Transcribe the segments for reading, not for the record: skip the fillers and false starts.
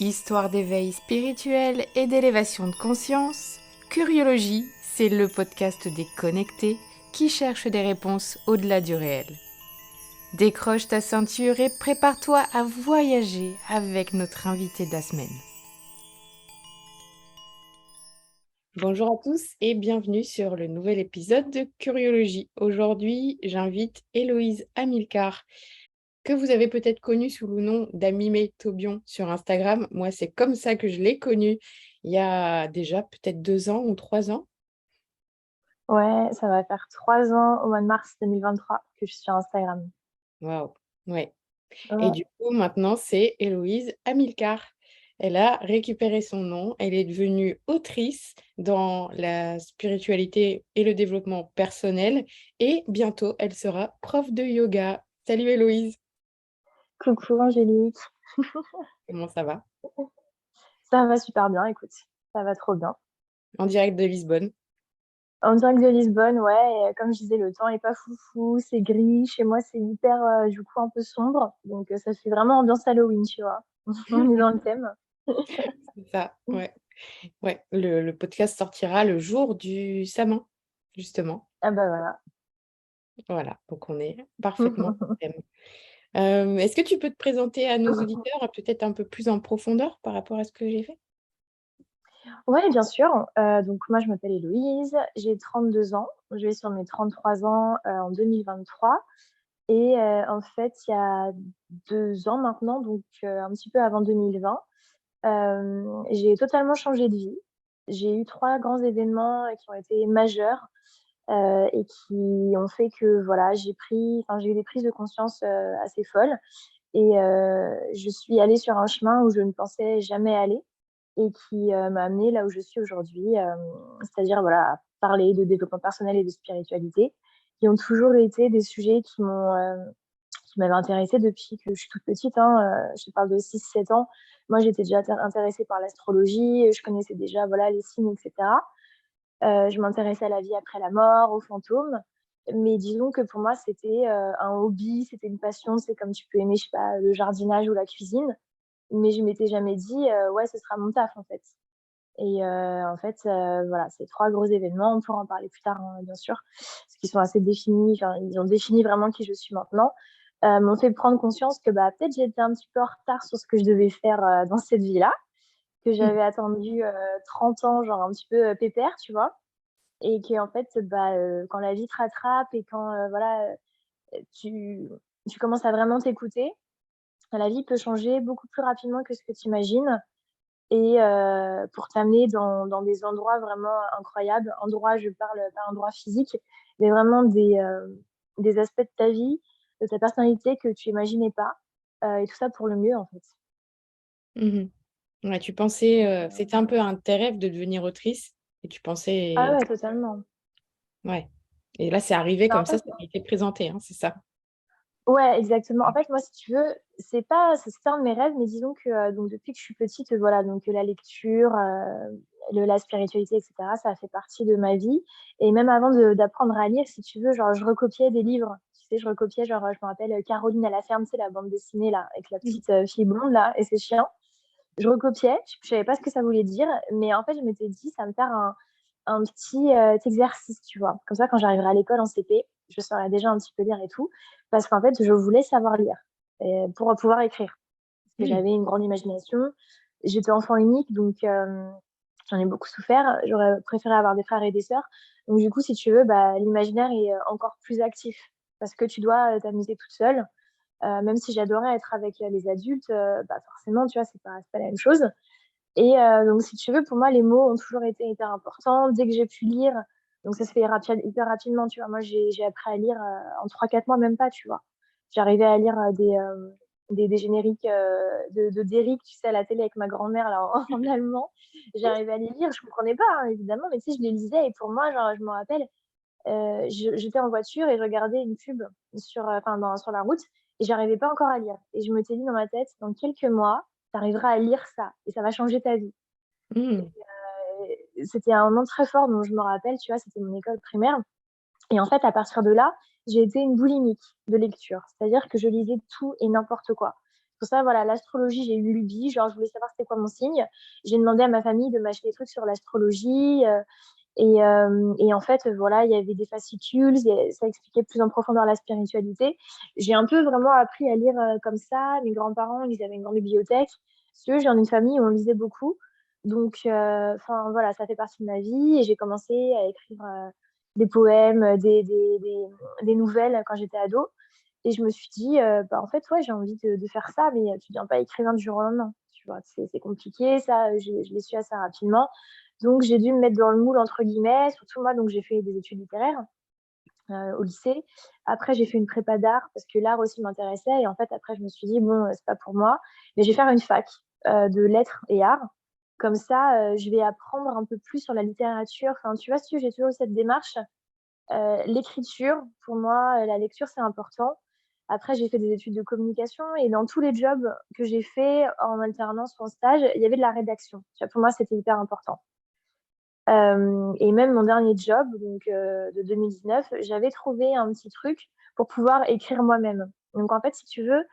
Histoire d'éveil spirituel et d'élévation de conscience, Curiologie, c'est le podcast des connectés qui cherchent des réponses au-delà du réel. Décroche ta ceinture et prépare-toi à voyager avec notre invité de la semaine. Bonjour à tous et bienvenue sur le nouvel épisode de Curiologie. Aujourd'hui, j'invite Héloïse Amilcar, que vous avez peut-être connue sous le nom d'Amimé Tobion sur Instagram. Moi, c'est comme ça que je l'ai connue il y a déjà peut-être 2 ans ou 3 ans. Ouais, ça va faire 3 ans au mois de mars 2023 que je suis sur Instagram. Waouh, ouais. Et Ouais. du coup, maintenant, c'est Héloïse Amilcar. Elle a récupéré son nom. Elle est devenue autrice dans la spiritualité et le développement personnel. Et bientôt, elle sera prof de yoga. Salut Héloïse, Coucou Angélique. comment ça va? Ça va super bien, écoute. Ça va trop bien. En direct de Lisbonne. En direct de Lisbonne, ouais, et comme je disais, le temps est pas foufou, c'est gris. Chez moi, c'est hyper, du coup, un peu sombre. Donc, ça fait vraiment ambiance Halloween, tu vois. On est dans le thème. C'est ça, ouais. Ouais, le podcast sortira le jour du Samin, justement. Ah bah voilà. Voilà, donc on est parfaitement dans le thème. Est-ce que tu peux te présenter à nos auditeurs peut-être un peu plus en profondeur par rapport à ce que j'ai fait? Ouais, bien sûr. Donc moi, je m'appelle Héloïse, j'ai 32 ans. Je vais sur mes 33 ans, en 2023. Et en fait, il y a 2 ans maintenant, donc un petit peu avant 2020, j'ai totalement changé de vie. J'ai eu 3 grands événements, qui ont été majeurs, et qui ont fait que voilà, j'ai eu des prises de conscience, assez folles et je suis allée sur un chemin où je ne pensais jamais aller et qui, m'a amenée là où je suis aujourd'hui, c'est-à-dire voilà, à parler de développement personnel et de spiritualité, qui ont toujours été des sujets qui m'avait intéressée depuis que je suis toute petite, hein, je te parle de 6-7 ans. Moi, j'étais déjà intéressée par l'astrologie, je connaissais déjà voilà, les signes, etc. Je m'intéressais à la vie après la mort, aux fantômes. Mais disons que pour moi, c'était un hobby, c'était une passion. C'est comme tu peux aimer, je sais pas, le jardinage ou la cuisine. Mais je m'étais jamais dit, ouais, ce sera mon taf, en fait. Et en fait, voilà, ces 3 gros événements, on pourra en parler plus tard, hein, bien sûr, parce qu'ils sont assez définis, enfin, ils ont défini vraiment qui je suis maintenant, m'ont fait prendre conscience que, bah, peut-être j'étais un petit peu en retard sur ce que je devais faire, dans cette vie-là, que Mmh. j'avais attendu, 30 ans, genre un petit peu, pépère, tu vois? Et qu'en fait, bah, quand la vie te rattrape et quand, voilà, tu tu commences à vraiment t'écouter, la vie peut changer beaucoup plus rapidement que ce que tu imagines et pour t'amener dans des endroits vraiment incroyables. Endroits, je parle pas endroits physiques, mais vraiment des aspects de ta vie, de ta personnalité que tu imaginais pas, et tout ça pour le mieux, en fait. Mmh. Ouais, tu pensais, Donc c'était un peu un de tes rêves de devenir autrice et tu ah pensais ouais, totalement. ouais, et là, c'est arrivé Bah, comme en fait ça t'a été présenté, hein, c'est ça? ouais, exactement. En fait, moi, si tu veux, c'est un de mes rêves, mais disons que, donc depuis que je suis petite, voilà, donc la lecture, la spiritualité et cetera, ça a fait partie de ma vie et même avant d'apprendre à lire, si tu veux, genre, je recopiais des livres. Tu sais, je recopiais, genre, je me rappelle, Caroline à la ferme, tu sais, la bande dessinée, là, avec la Mmh. petite, fille blonde, là, et ses chiens. Je recopiais, je savais pas ce que ça voulait dire, mais en fait, je m'étais dit: «Ça va me faire un petit, exercice», tu vois? Comme ça, quand j'arriverai à l'école en CP, je saurais déjà un petit peu lire et tout, parce qu'en fait, je voulais savoir lire et pour pouvoir écrire. Parce que Mmh. j'avais une grande imagination. J'étais enfant unique, donc j'en ai beaucoup souffert. J'aurais préféré avoir des frères et des sœurs. Donc du coup, si tu veux, bah, l'imaginaire est, encore plus actif parce que tu dois, t'amuser toute seule. Même si j'adorais être avec, les adultes, bah, forcément, tu vois, c'est pas la même chose et donc si tu veux, pour moi, les mots ont toujours été hyper importants. Dès que j'ai pu lire, donc ça se fait hyper rapidement, tu vois? Moi, j'ai appris à lire, en 3-4 mois, même pas, tu vois? J'arrivais à lire, des génériques, de d'Éric, tu sais, à la télé avec ma grand-mère là, en allemand. J'arrivais à les lire, je comprenais pas, hein, évidemment, mais tu sais, je les lisais et pour moi, genre, je me rappelle, j'étais en voiture et je regardais une pub sur la route et j'arrivais pas encore à lire et je m'étais dit dans ma tête: «Dans quelques mois, tu arriveras à lire ça et ça va changer ta vie». Mmh. C'était un moment très fort dont je me rappelle, tu vois? C'était mon école primaire et en fait, à partir de là, j'ai été une boulimique de lecture. C'est-à-dire que je lisais tout et n'importe quoi. Pour ça, voilà, l'astrologie, j'ai eu une lubie, genre je voulais savoir c'était quoi mon signe. J'ai demandé à ma famille de m'acheter des trucs sur l'astrologie. Et en fait, voilà, il y avait des fascicules, ça expliquait plus en profondeur la spiritualité. J'ai un peu vraiment appris à lire comme ça. Mes grands-parents, ils avaient une grande bibliothèque. Si tu veux, j'ai une famille où on lisait beaucoup. Donc, enfin, voilà, ça fait partie de ma vie. Et j'ai commencé à écrire des poèmes, des nouvelles quand j'étais ado. Et je me suis dit, bah, en fait, ouais, j'ai envie de faire ça, mais tu deviens pas écrivain du jour au lendemain. Tu vois, c'est compliqué, ça, je l'ai su assez rapidement. Donc, j'ai dû me mettre dans le moule, entre guillemets, surtout moi, donc j'ai fait des études littéraires au lycée. Après, j'ai fait une prépa d'art parce que l'art aussi m'intéressait. Et en fait, après, je me suis dit, bon, c'est pas pour moi, mais je vais faire une fac de lettres et arts. Comme ça, je vais apprendre un peu plus sur la littérature. Enfin, tu vois, si j'ai toujours eu cette démarche. L'écriture, pour moi, la lecture, c'est important. Après, j'ai fait des études de communication et dans tous les jobs que j'ai fait en alternance ou en stage, il y avait de la rédaction. Tu vois, pour moi, c'était hyper important. Et même mon dernier job, donc de 2019, j'avais trouvé un petit truc pour pouvoir écrire moi-même. Donc en fait, si tu veux,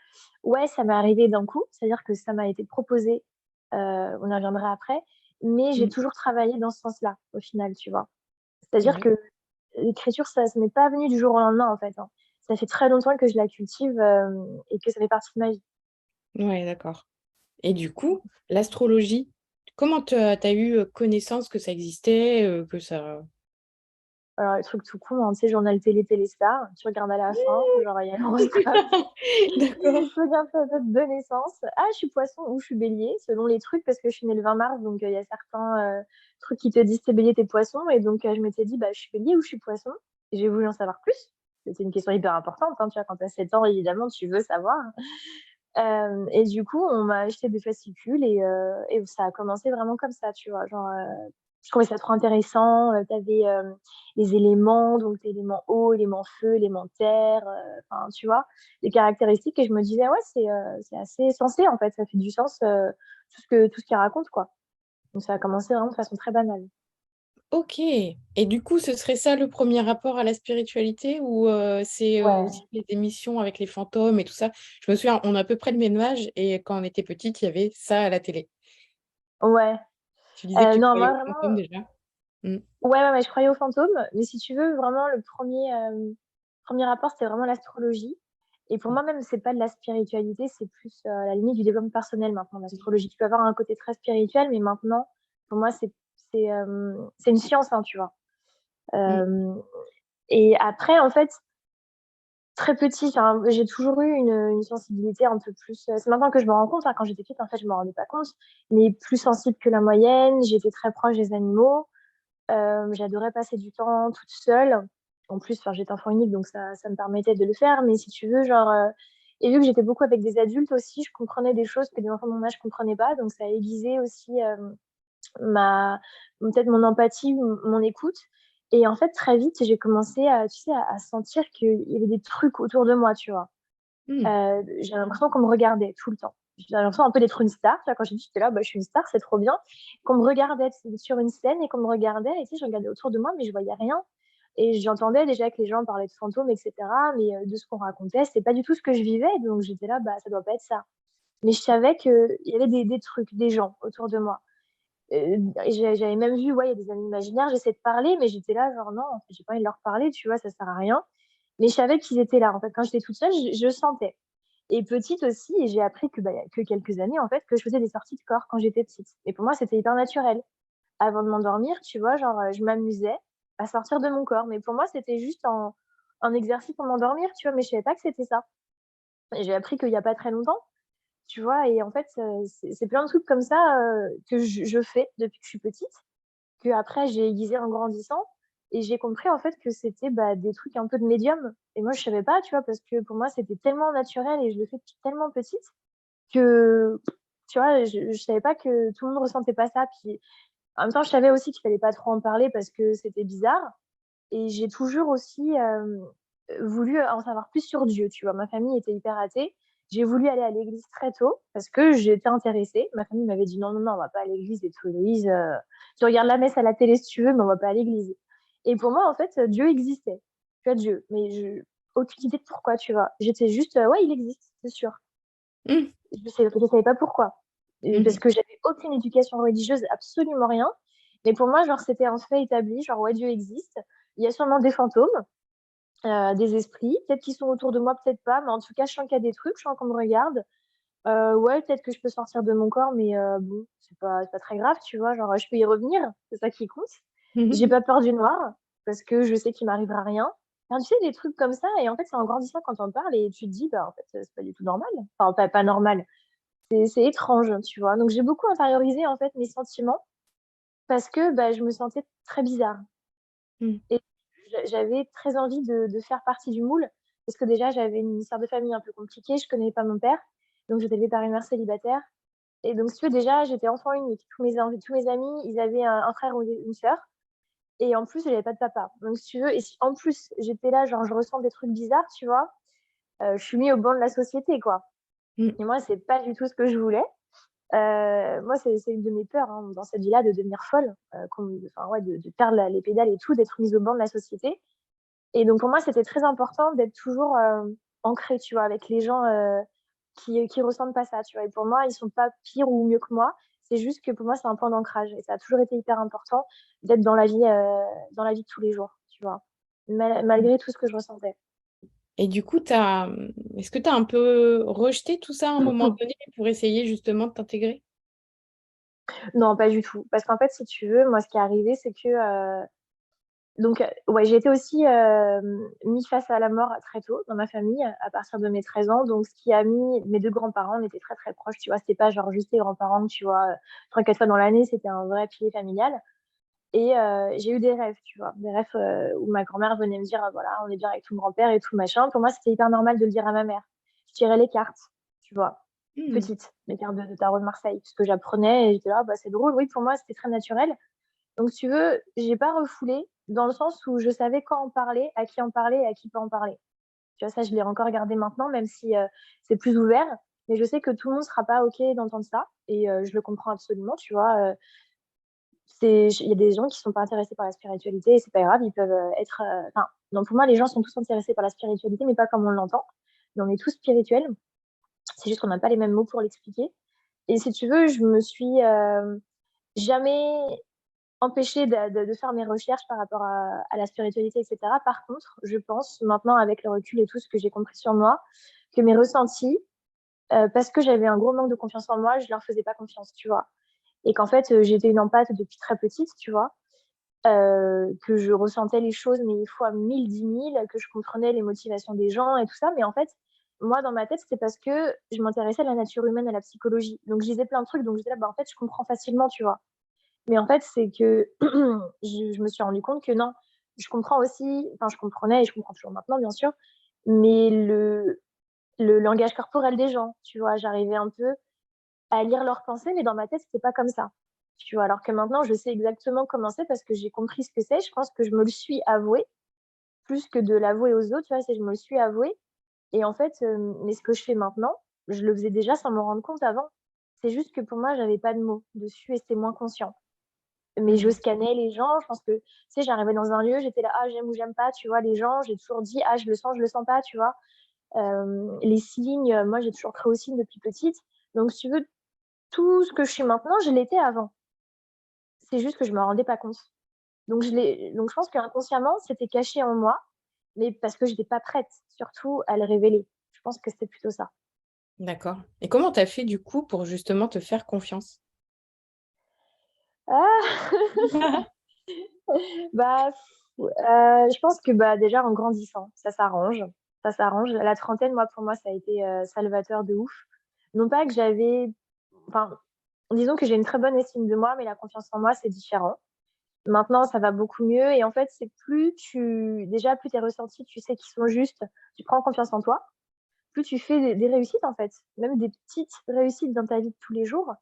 ouais, ça m'est arrivé d'un coup, c'est-à-dire que ça m'a été proposé, on y reviendra après, mais j'ai Mmh. toujours travaillé dans ce sens-là, au final, tu vois. C'est-à-dire Ouais. que l'écriture, ça m'est pas venu du jour au lendemain, en fait, hein. Ça fait très longtemps que je la cultive et que ça fait partie de ma vie. Ouais, d'accord. Et du coup, l'astrologie, comment tu as eu connaissance que ça existait, que ça... Alors, le truc tout con, hein, tu sais, journal télé, Téléstar, tu regardes à la fin, genre, il y a l'horoscope. D'accord. Je regarde sa date de naissance. Ah, je suis poisson ou je suis bélier, selon les trucs, parce que je suis née le 20 mars, donc il y a certains trucs qui te disent t'es bélier, t'es poisson. Et donc, je m'étais dit, bah, je suis bélier ou je suis poisson. Et j'ai voulu en savoir plus. C'est une question hyper importante, hein, tu vois, quand tu as 7 ans, évidemment, tu veux savoir. Et du coup, on m'a acheté des fascicules et ça a commencé vraiment comme ça, tu vois. Genre, je trouvais ça trop intéressant. Tu avais les éléments, donc l'élément eau, l'élément feu, l'élément terre, enfin, tu vois, les caractéristiques. Et je me disais, ouais, c'est assez sensé, en fait. Ça fait du sens, tout ce qu'il raconte, quoi. Donc, ça a commencé vraiment de façon très banale. Ok. Et du coup, ce serait ça le premier rapport à la spiritualité ou c'est aussi Ouais, les émissions avec les fantômes et tout ça? Je me souviens, on a à peu près le même âge et quand on était petite, il y avait ça à la télé. ouais. Tu disais que tu Non, croyais moi, aux vraiment, fantômes déjà? Mm. ouais, ouais, ouais, je croyais aux fantômes. Mais si tu veux, vraiment, le premier rapport, c'était vraiment l'astrologie. Et pour moi, même, c'est pas de la spiritualité, c'est plus à la limite du développement personnel maintenant, l'astrologie. Tu peux avoir un côté très spirituel, mais maintenant, pour moi, c'est une science, hein, tu vois. Mm. Euh, et après, en fait, très petit, enfin, j'ai toujours eu une sensibilité un peu plus. C'est maintenant que je me rends compte, hein, quand j'étais petite, en fait, je me rendais pas compte, mais plus sensible que la moyenne. J'étais très proche des animaux. J'adorais passer du temps toute seule. En plus, enfin, j'étais enfant unique, donc ça me permettait de le faire. Mais si tu veux, genre, et vu que j'étais beaucoup avec des adultes aussi, je comprenais des choses que des enfants de mon âge ne comprenaient pas. Donc, ça a aiguisé aussi ma, peut-être mon empathie, mon écoute. Et en fait, très vite, j'ai commencé à, tu sais, à sentir qu'il y avait des trucs autour de moi, tu vois. Mm. J'ai l'impression qu'on me regardait tout le temps. J'ai l'impression un peu d'être une star. Tu vois, quand j'ai dit j'étais là, bah, je suis une star, c'est trop bien. Qu'on me regardait sur une scène et qu'on me regardait. Et tu sais, je regardais autour de moi, mais je voyais rien. Et j'entendais déjà que les gens parlaient de fantômes, etc. Mais de ce qu'on racontait, c'est pas du tout ce que je vivais. Donc j'étais là, bah, ça doit pas être ça. Mais je savais qu'il y avait des trucs, des gens autour de moi. J'avais même vu, ouais, il y a des amis imaginaires, j'essaie de parler, mais j'étais là, genre non, en fait, j'ai pas envie de leur parler, tu vois, ça sert à rien. Mais je savais qu'ils étaient là. En fait, quand j'étais toute seule, je sentais. Et petite aussi, et j'ai appris que, bah, il y a que quelques années, en fait, que je faisais des sorties de corps quand j'étais petite. Et pour moi, c'était hyper naturel. Avant de m'endormir, tu vois, genre, je m'amusais à sortir de mon corps. Mais pour moi, c'était juste un exercice pour m'endormir, tu vois, mais je savais pas que c'était ça. Et j'ai appris qu'il y a pas très longtemps, tu vois, et en fait, c'est plein de trucs comme ça que je fais depuis que je suis petite, que après j'ai aiguisé en grandissant. Et j'ai compris en fait que c'était bah, des trucs un peu de médium. Et moi, je savais pas, tu vois, parce que pour moi, c'était tellement naturel et je le fais depuis tellement petite que, tu vois, je savais pas que tout le monde ressentait pas ça. Puis en même temps, je savais aussi qu'il fallait pas trop en parler parce que c'était bizarre. Et j'ai toujours aussi voulu en savoir plus sur Dieu, tu vois. Ma famille était hyper athée. J'ai voulu aller à l'église très tôt parce que j'étais intéressée. Ma famille m'avait dit non, non, non, on va pas à l'église et tout, Héloïse. Tu regardes la messe à la télé si tu veux, mais on va pas à l'église. Et pour moi, en fait, Dieu existait. Tu vois, Dieu. Mais aucune idée de pourquoi, tu vois. J'étais juste, ouais, il existe, c'est sûr. Mmh. Je savais pas pourquoi. Parce Mmh. que j'avais aucune éducation religieuse, absolument rien. Mais pour moi, genre, c'était un fait établi, genre, ouais, Dieu existe. Il y a sûrement des fantômes, des esprits. Peut-être qu'ils sont autour de moi, peut-être pas. Mais en tout cas, je sens qu'il y a des trucs, je sens qu'on me regarde. Ouais, peut-être que je peux sortir de mon corps, mais bon, c'est pas très grave, tu vois. Genre, je peux y revenir, c'est ça qui compte. J'ai Mmh. pas peur du noir, parce que je sais qu'il m'arrivera rien. Enfin, tu sais, des trucs comme ça, et en fait, c'est en grandissant quand on parle, et tu te dis, bah, en fait, c'est pas du tout normal. Enfin, pas normal, c'est étrange, tu vois. Donc, j'ai beaucoup intériorisé, en fait, mes sentiments, parce que bah, je me sentais très bizarre. Mmh. Et j'avais très envie de faire partie du moule, parce que déjà, j'avais une histoire de famille un peu compliquée, je connais pas mon père, donc j'étais élevée par une mère célibataire. Et donc, si tu veux, déjà, j'étais enfant unique. Tous mes amis, ils avaient un frère ou une sœur. Et en plus, j'avais pas de papa. Donc, si tu veux, et si en plus, j'étais là, genre, je ressens des trucs bizarres, tu vois, je suis mis au banc de la société, quoi. Mmh. Et moi, c'est pas du tout ce que je voulais. Moi, c'est une de mes peurs, hein, dans cette vie-là, de devenir folle, enfin, ouais, de perdre les pédales et tout, d'être mise au banc de la société. Et donc, pour moi, c'était très important d'être toujours ancrée, tu vois, avec les gens qui ressentent pas ça, tu vois. Et pour moi, ils sont pas pires ou mieux que moi. C'est juste que pour moi, c'est un point d'ancrage. Et ça a toujours été hyper important d'être dans la vie de tous les jours, tu vois. Malgré tout ce que je ressentais. Et du coup, est-ce que tu as un peu rejeté tout ça à un moment donné pour essayer justement de t'intégrer? Non, pas du tout. Parce qu'en fait, si tu veux, moi, ce qui est arrivé, c'est que donc, ouais, j'ai été aussi mis face à la mort très tôt dans ma famille, à partir de mes 13 ans. Donc, ce qui a mis mes 2 grands-parents, on était très, très proches, tu vois? C'était pas genre juste les grands-parents, tu vois, 3-4 fois dans l'année, c'était un vrai pilier familial. Et j'ai eu des rêves, tu vois? Des rêves, où ma grand-mère venait me dire: «Voilà, on est bien avec ton grand-père et tout machin». Pour moi, c'était hyper normal de le dire à ma mère. Je tirais les cartes, tu vois? Mmh. Petite, les cartes de tarot de Marseille, parce que j'apprenais et j'étais là: «Ah bah, c'est drôle». Oui, pour moi, c'était très naturel. Donc si tu veux, j'ai pas refoulé dans le sens où je savais quand en parler, à qui en parler et à qui pas en parler. Tu vois? Ça, je l'ai encore gardé maintenant, même si, c'est plus ouvert. Mais je sais que tout le monde sera pas OK d'entendre ça et je le comprends absolument, tu vois? Il y a des gens qui sont pas intéressés par la spiritualité et c'est pas grave, ils peuvent, être, enfin, non, pour moi, les gens sont tous intéressés par la spiritualité, mais pas comme on l'entend. Mais on est tous spirituels, c'est juste qu'on n'a pas les mêmes mots pour l'expliquer. Et si tu veux, je me suis, jamais empêcher de faire mes recherches par rapport à la spiritualité, et cetera. Par contre, je pense maintenant avec le recul et tout ce que j'ai compris sur moi, que mes ressentis, parce que j'avais un gros manque de confiance en moi, je leur faisais pas confiance, tu vois? Et qu'en fait, j'étais une empathe depuis très petite, tu vois? Que je ressentais les choses, mais fois 1000, 10 000, que je comprenais les motivations des gens et tout ça. Mais en fait, moi, dans ma tête, c'était parce que je m'intéressais à la nature humaine, à la psychologie. Donc je lisais plein de trucs, donc j'étais là: «Bah, en fait, je comprends facilement», tu vois? Mais en fait, c'est que je me suis rendu compte que non, je comprends aussi, enfin, je comprenais et je comprends toujours maintenant, bien sûr, mais le langage corporel des gens, tu vois? J'arrivais un peu à lire leurs pensées, mais dans ma tête, c'était pas comme ça, tu vois? Alors que maintenant, je sais exactement comment c'est parce que j'ai compris ce que c'est. Je pense que je me le suis avoué plus que de l'avouer aux autres, tu vois? C'est je me le suis avoué et en fait, mais ce que je fais maintenant, je le faisais déjà sans m'en rendre compte avant. C'est juste que pour moi, j'avais pas de mots dessus et c'était moins conscient. Mais je Mmh. scannais les gens, je pense que, tu sais, j'arrivais dans un lieu, j'étais là: «Ah, j'aime ou j'aime pas», tu vois? Les gens, j'ai toujours dit: «Ah, je le sens pas», tu vois? Les signes, moi, j'ai toujours cru aux signes depuis petite. Donc si tu veux, tout ce que je suis maintenant, je l'étais avant. C'est juste que je m'en rendais pas compte. Donc je pense qu'inconsciemment, c'était caché en moi, mais parce que j'étais pas prête, surtout à le révéler. Je pense que c'était plutôt ça. D'accord. Et comment tu as fait du coup pour justement te faire confiance? Ah! Bah, je pense que, bah, déjà en grandissant, ça s'arrange, ça s'arrange. La trentaine, moi, pour moi, ça a été, salvateur de ouf. Non pas que j'avais enfin, disons que j'ai une très bonne estime de moi, mais la confiance en moi, c'est différent. Maintenant, ça va beaucoup mieux et en fait, c'est plus tes ressentis, tu sais qu'ils sont justes, tu prends confiance en toi, plus tu fais des réussites, en fait, même des petites réussites dans ta vie de tous les jours.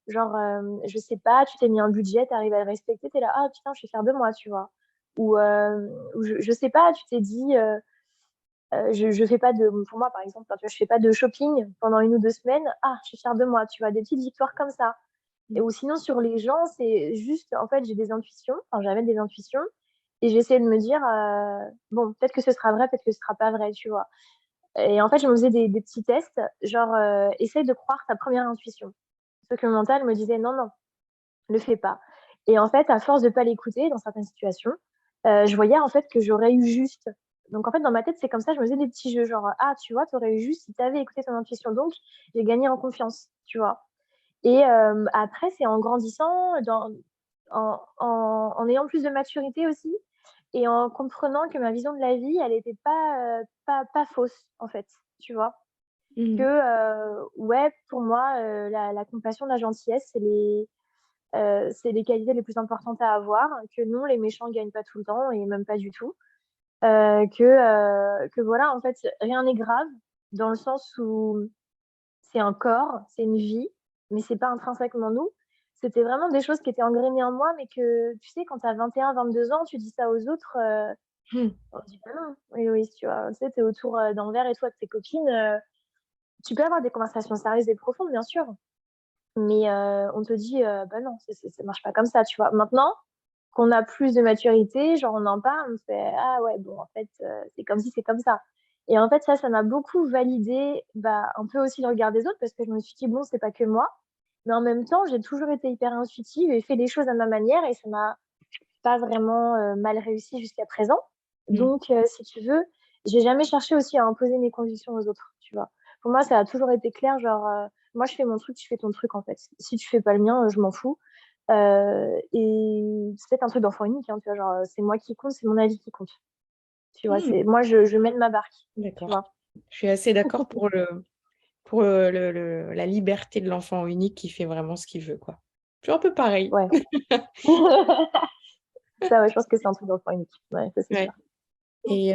Genre, je sais pas, tu t'es mis un budget, tu arrives à le respecter, tu es là: «Ah putain, je suis fière de moi», tu vois? Ou je sais pas, tu t'es dit, je fais pas de pour moi, par exemple, enfin, tu vois, je fais pas de shopping pendant 1 ou 2 semaines. «Ah, je suis fière de moi», tu vois? Des petites victoires comme ça. Et Mmh. ou sinon sur les gens, c'est juste, en fait, j'ai des intuitions, enfin, j'avais des intuitions et j'essayais de me dire: «Bon, peut-être que ce sera vrai, peut-être que ce sera pas vrai», tu vois? Et en fait, je me faisais des petits tests, genre, essaye de croire ta première intuition. Sauf que mon mental me disait: «Non, non, le fais pas». Et en fait, à force de pas l'écouter dans certaines situations, je voyais en fait que j'aurais eu juste. Donc en fait, dans ma tête, c'est comme ça, je me faisais des petits jeux genre: «Ah, tu vois, tu aurais eu juste si tu avais écouté ton intuition, donc j'ai gagné en confiance», tu vois? Et après, c'est en grandissant, en ayant plus de maturité aussi et en comprenant que ma vision de la vie, elle était pas fausse, en fait, tu vois? Que, Mmh. ouais, pour moi, la compassion, la gentillesse, c'est les qualités les plus importantes à avoir, que non, les méchants gagnent pas tout le temps et même pas du tout. Que voilà, en fait, rien n'est grave dans le sens où c'est un corps, c'est une vie, mais c'est pas intrinsèquement nous. C'était vraiment des choses qui étaient engrainées en moi, mais que, tu sais, quand tu as 21-22 ans, tu dis ça aux autres, Mmh. on te dit: «Bah non». Oui, oui, tu vois? Tu sais, tu es autour, d'un verre et tout avec tes copines, tu peux avoir des conversations sérieuses et profondes, bien sûr, mais on te dit, «Bah non, ça marche pas comme ça», tu vois? Maintenant qu'on a plus de maturité, genre on en parle, on fait: «Ah ouais, bon, en fait, c'est comme ci, c'est comme ça». Et en fait, ça m'a beaucoup validé, bah, un peu aussi le regard des autres parce que je me suis dit: «Bon, c'est pas que moi». Mais en même temps, j'ai toujours été hyper intuitive et fait les choses à ma manière et ça m'a pas vraiment, mal réussi jusqu'à présent. Mmh. Donc si tu veux, j'ai jamais cherché aussi à imposer mes convictions aux autres, tu vois? Pour moi, ça a toujours été clair, genre, moi je fais mon truc, tu fais ton truc, en fait. Si tu fais pas le mien, je m'en fous. Et c'est peut-être un truc d'enfant unique, hein, tu vois? Genre, c'est moi qui compte, c'est mon avis qui compte. Tu vois? Mmh. C'est moi je mène ma barque, tu D'accord. vois? Je suis assez d'accord pour, la liberté de l'enfant unique qui fait vraiment ce qu'il veut, quoi. Je suis un peu pareil. Ouais. Ça, ouais, je pense que c'est un truc d'enfant unique. Ouais, ça c'est sûr. Ouais. Et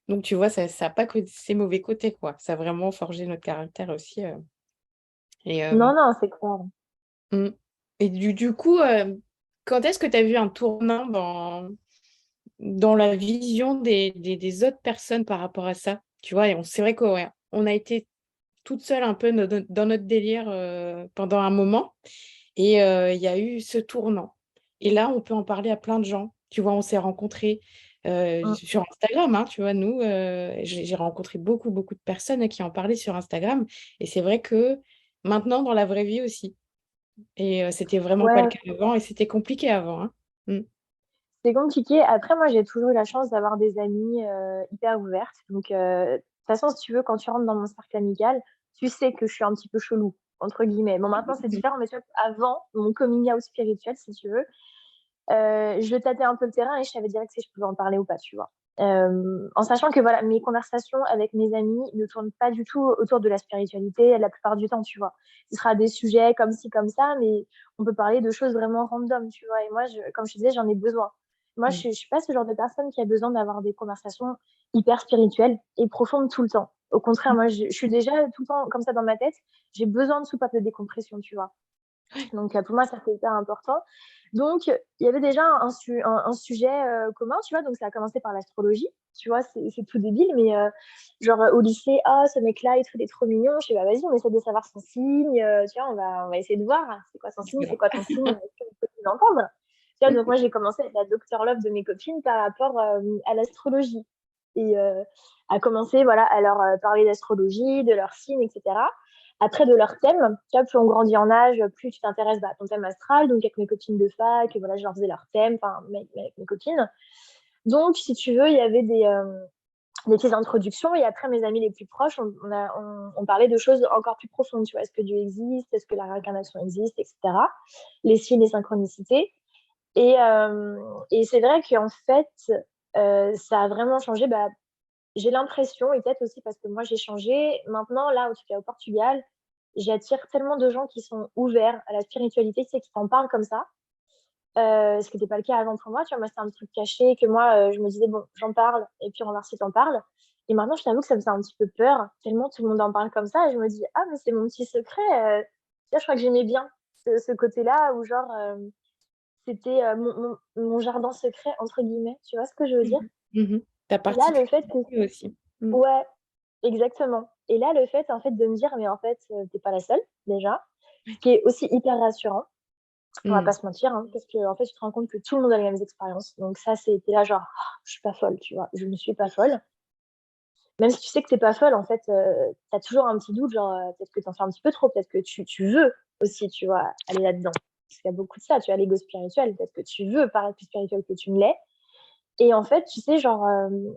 donc tu vois, ça a pas que ses mauvais côtés, quoi. Ça a vraiment forgé notre caractère aussi, et Non, non, c'est clair. mmh et du coup, quand est-ce que tu as vu un tournant dans la vision des autres personnes par rapport à ça? Tu vois? Et c'est vrai qu'on ouais, on a été toute seule un peu dans notre délire, pendant un moment et il y a eu ce tournant et là, on peut en parler à plein de gens. Tu vois? On s'est rencontrés, Mmh. sur Instagram, hein, tu vois? Nous, j'ai rencontré beaucoup, beaucoup de personnes qui en parlaient sur Instagram et c'est vrai que maintenant dans la vraie vie aussi et c'était vraiment pas le Ouais, cas avant et c'était compliqué avant, hein. Mmh. c'est compliqué. Après, moi, j'ai toujours eu la chance d'avoir des amies, hyper ouvertes. Donc, de toute façon, si tu veux, quand tu rentres dans mon cercle amical, tu sais que je suis un petit peu «chelou» entre guillemets. Bon, maintenant, c'est différent, mais tu vois, avant mon coming out spirituel, si tu veux, je tâtais un peu le terrain et je savais direct si je pouvais en parler ou pas, tu vois? En sachant que, voilà, mes conversations avec mes amis ne tournent pas du tout autour de la spiritualité la plupart du temps, tu vois? Ce sera des sujets comme ci, comme ça, mais on peut parler de choses vraiment random, tu vois? Et moi, comme je te disais, j'en ai besoin. Moi, Mmh. je suis pas ce genre de personne qui a besoin d'avoir des conversations hyper spirituelles et profondes tout le temps. Au contraire, moi, je suis déjà tout le temps comme ça dans ma tête. J'ai besoin de soupape de décompression, tu vois? Donc pour moi, ça, c'est hyper important. Donc il y avait déjà un sujet, commun, tu vois? Donc ça a commencé par l'astrologie, tu vois? C'est tout débile, mais genre, au lycée: «Ah, ce mec-là et tout, il est trop mignon». Je fais: «Bah, vas-y, on essaie de savoir son signe, tu vois? On va essayer de voir, hein. C'est quoi son signe? C'est Excellent. quoi ton signe? Est-ce que vous pouvez l'entendre?» Tu vois? Donc Mmh. moi, j'ai commencé à être la docteur Love de mes copines par rapport, à l'astrologie et à commencer, voilà, à leur, parler d'astrologie, de leur signe et cetera. Après de leur thème, tu vois, plus on grandit en âge, plus tu t'intéresses, bah, à ton thème astral, donc avec mes copines de fac, voilà, je leur faisais leur thème, enfin, avec mes copines. Donc, si tu veux, il y avait des petites introductions et après mes amis les plus proches, on parlait de choses encore plus profondes, tu vois. Est-ce que Dieu existe? Est-ce que la réincarnation existe? Et cetera. Les signes, les synchronicités. Et c'est vrai qu'en fait, ça a vraiment changé. Bah, j'ai l'impression, et peut-être aussi parce que moi j'ai changé, maintenant, là, en tout cas au Portugal, j'attire tellement de gens qui sont ouverts à la spiritualité, tu sais, qui t'en parlent comme ça, ce qui n'était pas le cas avant pour moi, tu vois? Moi, c'était un truc caché que moi, je me disais: «Bon, j'en parle et puis on va voir si tu en parles». Et maintenant, je t'avoue que ça me fait un petit peu peur, tellement tout le monde en parle comme ça et je me dis: «Ah mais c'est mon petit secret», tu vois? Je crois que j'aimais bien ce côté-là où genre, c'était, mon «jardin secret» entre guillemets, tu vois ce que je veux dire? Mmh mh. Mmh. Ta Et là, le fait que particularité aussi. Mmh. ouais. Exactement. Et là, le fait, en fait, de me dire: «Mais en fait, tu pas la seule», déjà, ce qui est aussi hyper rassurant, on va Mmh. pas se mentir, hein, parce qu'en fait, tu te rends compte que tout le monde a les mêmes expériences. Donc ça, c'était là genre: «Ah, je suis pas folle», tu vois? Je ne suis pas folle. Même si tu sais que t'es pas folle, en fait, tu toujours un petit doute, genre, peut-être que t'en fais un petit peu trop, peut-être que tu veux aussi, tu vois, aller là-dedans. Parce qu'il y a beaucoup de ça, tu vois, l'ego spirituel, peut-être que tu veux paraître plus spirituel que tu ne l'es. Et en fait, tu sais, genre,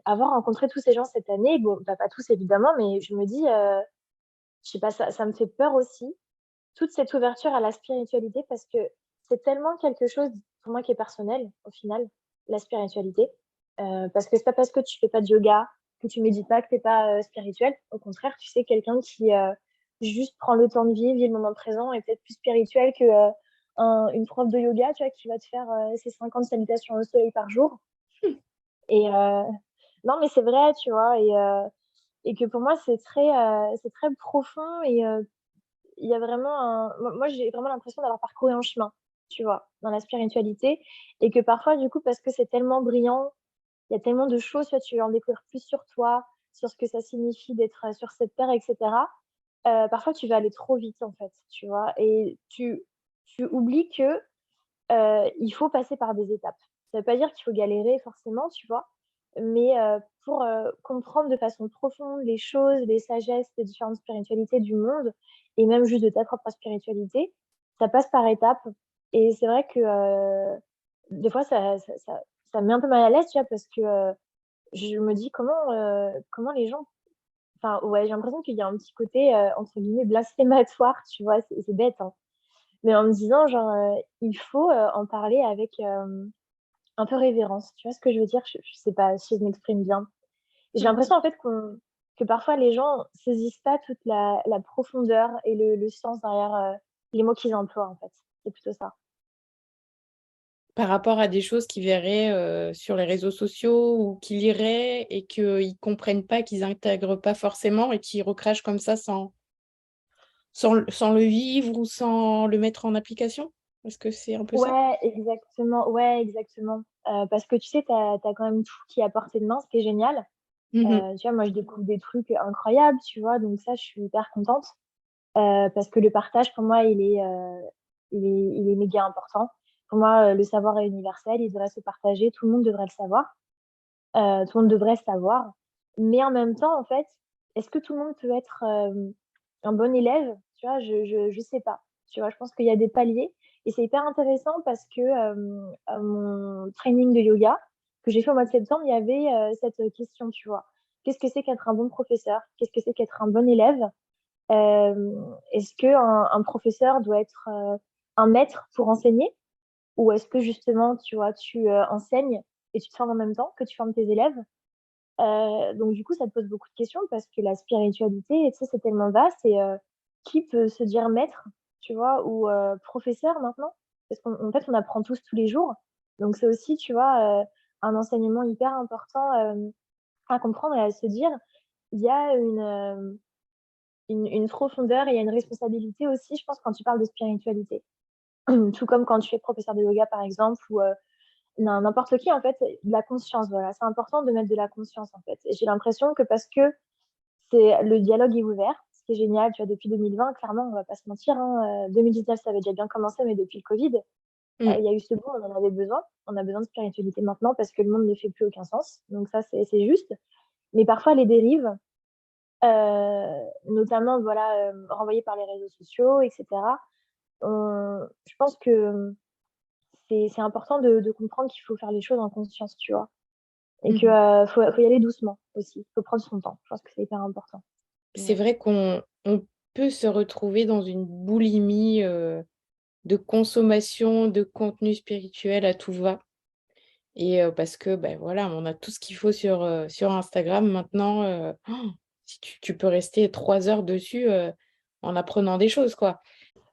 avoir rencontré tous ces gens cette année, bon, bah, pas tous évidemment, mais je me dis, je sais pas, ça me fait peur aussi, toute cette ouverture à la spiritualité, parce que c'est tellement quelque chose, pour moi, qui est personnel, au final, la spiritualité. Parce que c'est pas parce que tu fais pas de yoga, que tu médites pas, que t'es pas spirituel. Au contraire, tu sais, quelqu'un qui juste prend le temps de vivre, vit le moment présent, est peut-être plus spirituel que une prof de yoga, tu vois, qui va te faire ses 50 salutations au soleil par jour. Et non, mais c'est vrai, tu vois, et que pour moi, c'est très profond et il y a vraiment moi, j'ai vraiment l'impression d'avoir parcouru un chemin, tu vois, dans la spiritualité et que parfois, du coup, parce que c'est tellement brillant, il y a tellement de choses, tu vois, tu veux en découvrir plus sur toi, sur ce que ça signifie d'être sur cette terre, et cetera. Parfois, tu vas aller trop vite, en fait, tu vois? Et tu oublies que, il faut passer par des étapes. Ça veut pas dire qu'il faut galérer forcément, tu vois? Mais, pour, comprendre de façon profonde les choses, les sagesses des différentes spiritualités du monde et même juste de ta propre spiritualité, ça passe par étapes et c'est vrai que, des fois ça me met un peu mal à l'aise, tu vois? Parce que, je me dis: comment les gens» enfin, ouais, j'ai l'impression qu'il y a un petit côté, entre guillemets «blasphématoire», tu vois? C'est bête, hein, mais en me disant genre, il faut, en parler avec, un peu révérence. Tu vois ce que je veux dire? Je sais pas si je m'exprime bien. J'ai Mmh. l'impression en fait que parfois les gens saisissent pas toute la profondeur et le sens derrière, les mots qu'ils emploient en fait. C'est plutôt ça. Par rapport à des choses qu'ils verraient, sur les réseaux sociaux ou qu'ils liraient et qu'ils comprennent pas, qu'ils intègrent pas forcément et qui recrachent comme ça sans le vivre ou sans le mettre en application? Est-ce que c'est un peu ça? Ouais, exactement. Parce que tu sais, t'as as quand même tout qui est à portée de main, ce qui est génial. Mmh. Tu vois, moi je découvre des trucs incroyables, tu vois? Donc ça, je suis hyper contente, parce que le partage pour moi, il est méga important. Pour moi, le savoir est universel, il devrait se partager, tout le monde devrait le savoir. Tout le monde devrait savoir. Mais en même temps, en fait, est-ce que tout le monde peut être, un bon élève? Tu vois? Je sais pas. Tu vois? Je pense qu'il y a des paliers et c'est hyper intéressant parce que, à mon training de yoga que j'ai fait au mois de septembre, il y avait, cette question, tu vois? Qu'est-ce que c'est qu'être un bon professeur? Qu'est-ce que c'est qu'être un bon élève? Est-ce qu'un professeur doit être, un maître pour enseigner? Ou est-ce que justement, tu vois, tu, enseignes et tu te formes en même temps que tu formes tes élèves? Donc du coup, ça te pose beaucoup de questions parce que la spiritualité, tu sais, c'est tellement vaste et qui peut se dire maître, tu vois? Ou professeur maintenant? Parce qu'en fait, on apprend tous les jours. Donc c'est aussi, tu vois, un enseignement hyper important, à comprendre et à se dire. Il y a une profondeur et il y a une responsabilité aussi, je pense, quand tu parles de spiritualité. Tout comme quand tu es professeur de yoga, par exemple, ou n'importe qui, en fait, de la conscience, voilà. C'est important de mettre de la conscience, en fait. Et j'ai l'impression que parce que le dialogue est ouvert, ce qui est génial, tu vois, depuis 2020, clairement, on va pas se mentir, hein, 2019, ça avait déjà bien commencé, mais depuis le Covid, Mmh. il y a eu ce boom, on en avait besoin. On a besoin de spiritualité maintenant parce que le monde ne fait plus aucun sens. Donc ça, c'est juste. Mais parfois, les dérives, notamment, voilà, renvoyées par les réseaux sociaux, et cetera, je pense que c'est important de comprendre qu'il faut faire les choses en conscience, tu vois? Et que, Mmh. faut y aller doucement aussi. Faut prendre son temps. Je pense que c'est hyper important. C'est Ouais. vrai qu'on peut se retrouver dans une boulimie, de consommation de contenu spirituel à tout va et parce que, ben, voilà, on a tout ce qu'il faut sur Instagram maintenant, si tu peux rester 3 heures dessus, en apprenant des choses, quoi.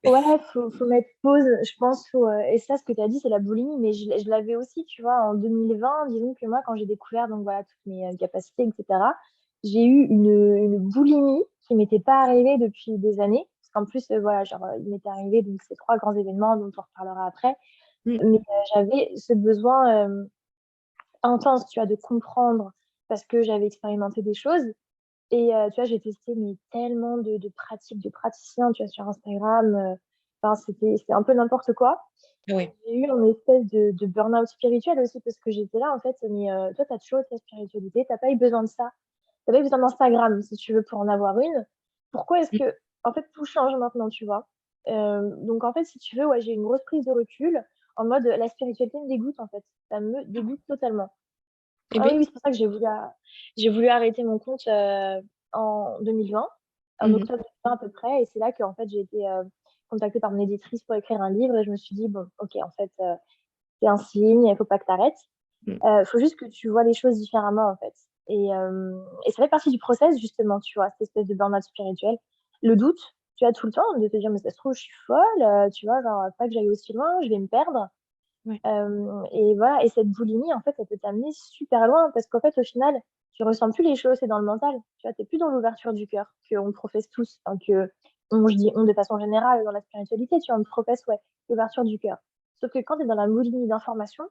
Ouais, faut mettre pause, je pense, et ça, ce que tu as dit, c'est la boulimie, mais je l'avais aussi, tu vois, en 2020. Disons que moi, quand j'ai découvert donc voilà, toutes mes, capacités et cetera, j'ai eu une boulimie qui m'était pas arrivée depuis des années. Parce qu'en plus, voilà, genre, il m'était arrivé donc ces 3 grands événements dont on reparlera après. Mmh. Mais, j'avais ce besoin, intense, tu vois, de comprendre parce que j'avais expérimenté des choses. Et tu vois, j'ai testé mais tellement de pratiques, de praticiens, tu vois, sur Instagram, enfin c'était un peu n'importe quoi. Ouais. J'ai eu une espèce de burn-out spirituel aussi parce que j'étais là en fait: «Mais toi, tu as toujours eu ta spiritualité, tu as pas eu besoin de ça». Tu pas besoin d'Instagram, si tu veux, pour en avoir une. Pourquoi est-ce que, en fait, tout change maintenant, tu vois? Donc, en fait, si tu veux, ouais, j'ai une grosse prise de recul en mode la spiritualité me dégoûte, en fait. Ça me dégoûte totalement. Eh Ah bien, oui, oui, c'est pour ça que j'ai voulu arrêter mon compte en 2020, en mhm. octobre 2020 à peu près. Et c'est là qu'en fait, j'ai été contactée par mon éditrice pour écrire un livre. Et je me suis dit, bon, ok, en fait, c'est un signe, il faut pas que tu arrêtes. Mm. Il faut juste que tu vois les choses différemment, en fait. Et ça fait partie du process, justement, tu vois, cette espèce de burn-out spirituel. Le doute, tu as tout le temps de te dire, mais ça se trouve, je suis folle, tu vois, genre, pas que j'aille aussi loin, je vais me perdre. Ouais, Et voilà, et cette boulimie, en fait, elle peut t'amener super loin parce qu'en fait, au final, tu ressens plus les choses, c'est dans le mental. Tu vois, t'es plus dans l'ouverture du cœur qu'on professe tous, enfin, je dis on de façon générale dans la spiritualité, tu vois, on professe, ouais, l'ouverture du cœur. Sauf que quand t'es dans la boulimie d'information,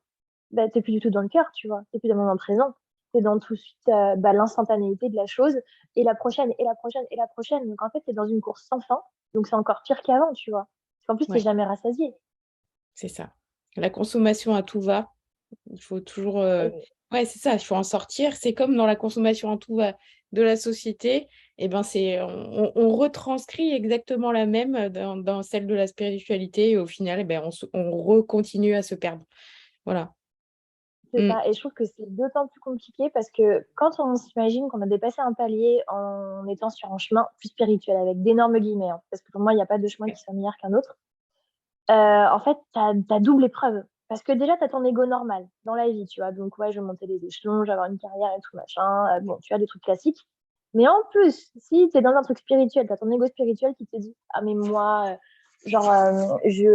bah, t'es plus du tout dans le cœur, tu vois, t'es plus dans le moment présent. T'es dans tout de suite bah, l'instantanéité de la chose et la prochaine, et la prochaine, et la prochaine. Donc en fait, t'es dans une course sans fin. Donc c'est encore pire qu'avant, tu vois. Parce qu'en plus, t'es ouais, jamais rassasié. c'est ça. La consommation à tout va. Il faut toujours. Ouais, c'est ça, il faut en sortir. C'est comme dans la consommation à tout va de la société. Et ben on retranscrit exactement la même dans celle de la spiritualité. Et au final, eh ben, on recontinue à se perdre. Voilà. C'est Mm. ça, et je trouve que c'est d'autant plus compliqué parce que quand on s'imagine qu'on a dépassé un palier en étant sur un chemin plus spirituel, avec d'énormes guillemets, hein, parce que pour moi, il n'y a pas de chemin qui soit meilleur qu'un autre, en fait, t'as double épreuve. Parce que déjà, t'as ton ego normal dans la vie, tu vois. Donc, ouais, je vais monter les échelons, je vais avoir une carrière et tout, machin. Bon, tu as des trucs classiques. Mais en plus, si t'es dans un truc spirituel, t'as ton ego spirituel qui te dit, ah, mais moi, genre, je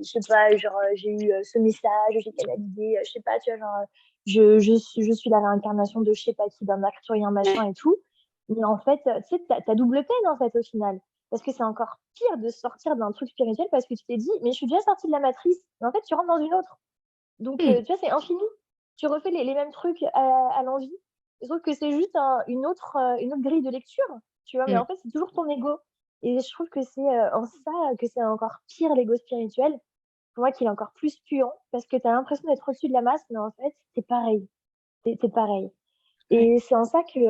sais pas, genre, j'ai eu ce message, j'ai canalisé, je sais pas, tu vois, genre, je suis la réincarnation de je sais pas qui, d'un arcturien, machin et tout. Mais en fait, tu sais, t'as double peine, en fait, au final. Parce que c'est encore pire de sortir d'un truc spirituel parce que tu t'es dit, mais je suis déjà sortie de la matrice. Mais en fait, tu rentres dans une autre. Donc, Mm. tu vois, c'est infini. Tu refais les mêmes trucs à l'envie. Sauf que c'est juste une autre grille de lecture. Tu vois, mais Mm. en fait, c'est toujours ton ego. Et je trouve que c'est en ça que c'est encore pire l'ego spirituel. Pour moi, qu'il est encore plus puant parce que tu as l'impression d'être au-dessus de la masse, mais en fait, c'est pareil. C'est pareil. Ouais. Et c'est en ça que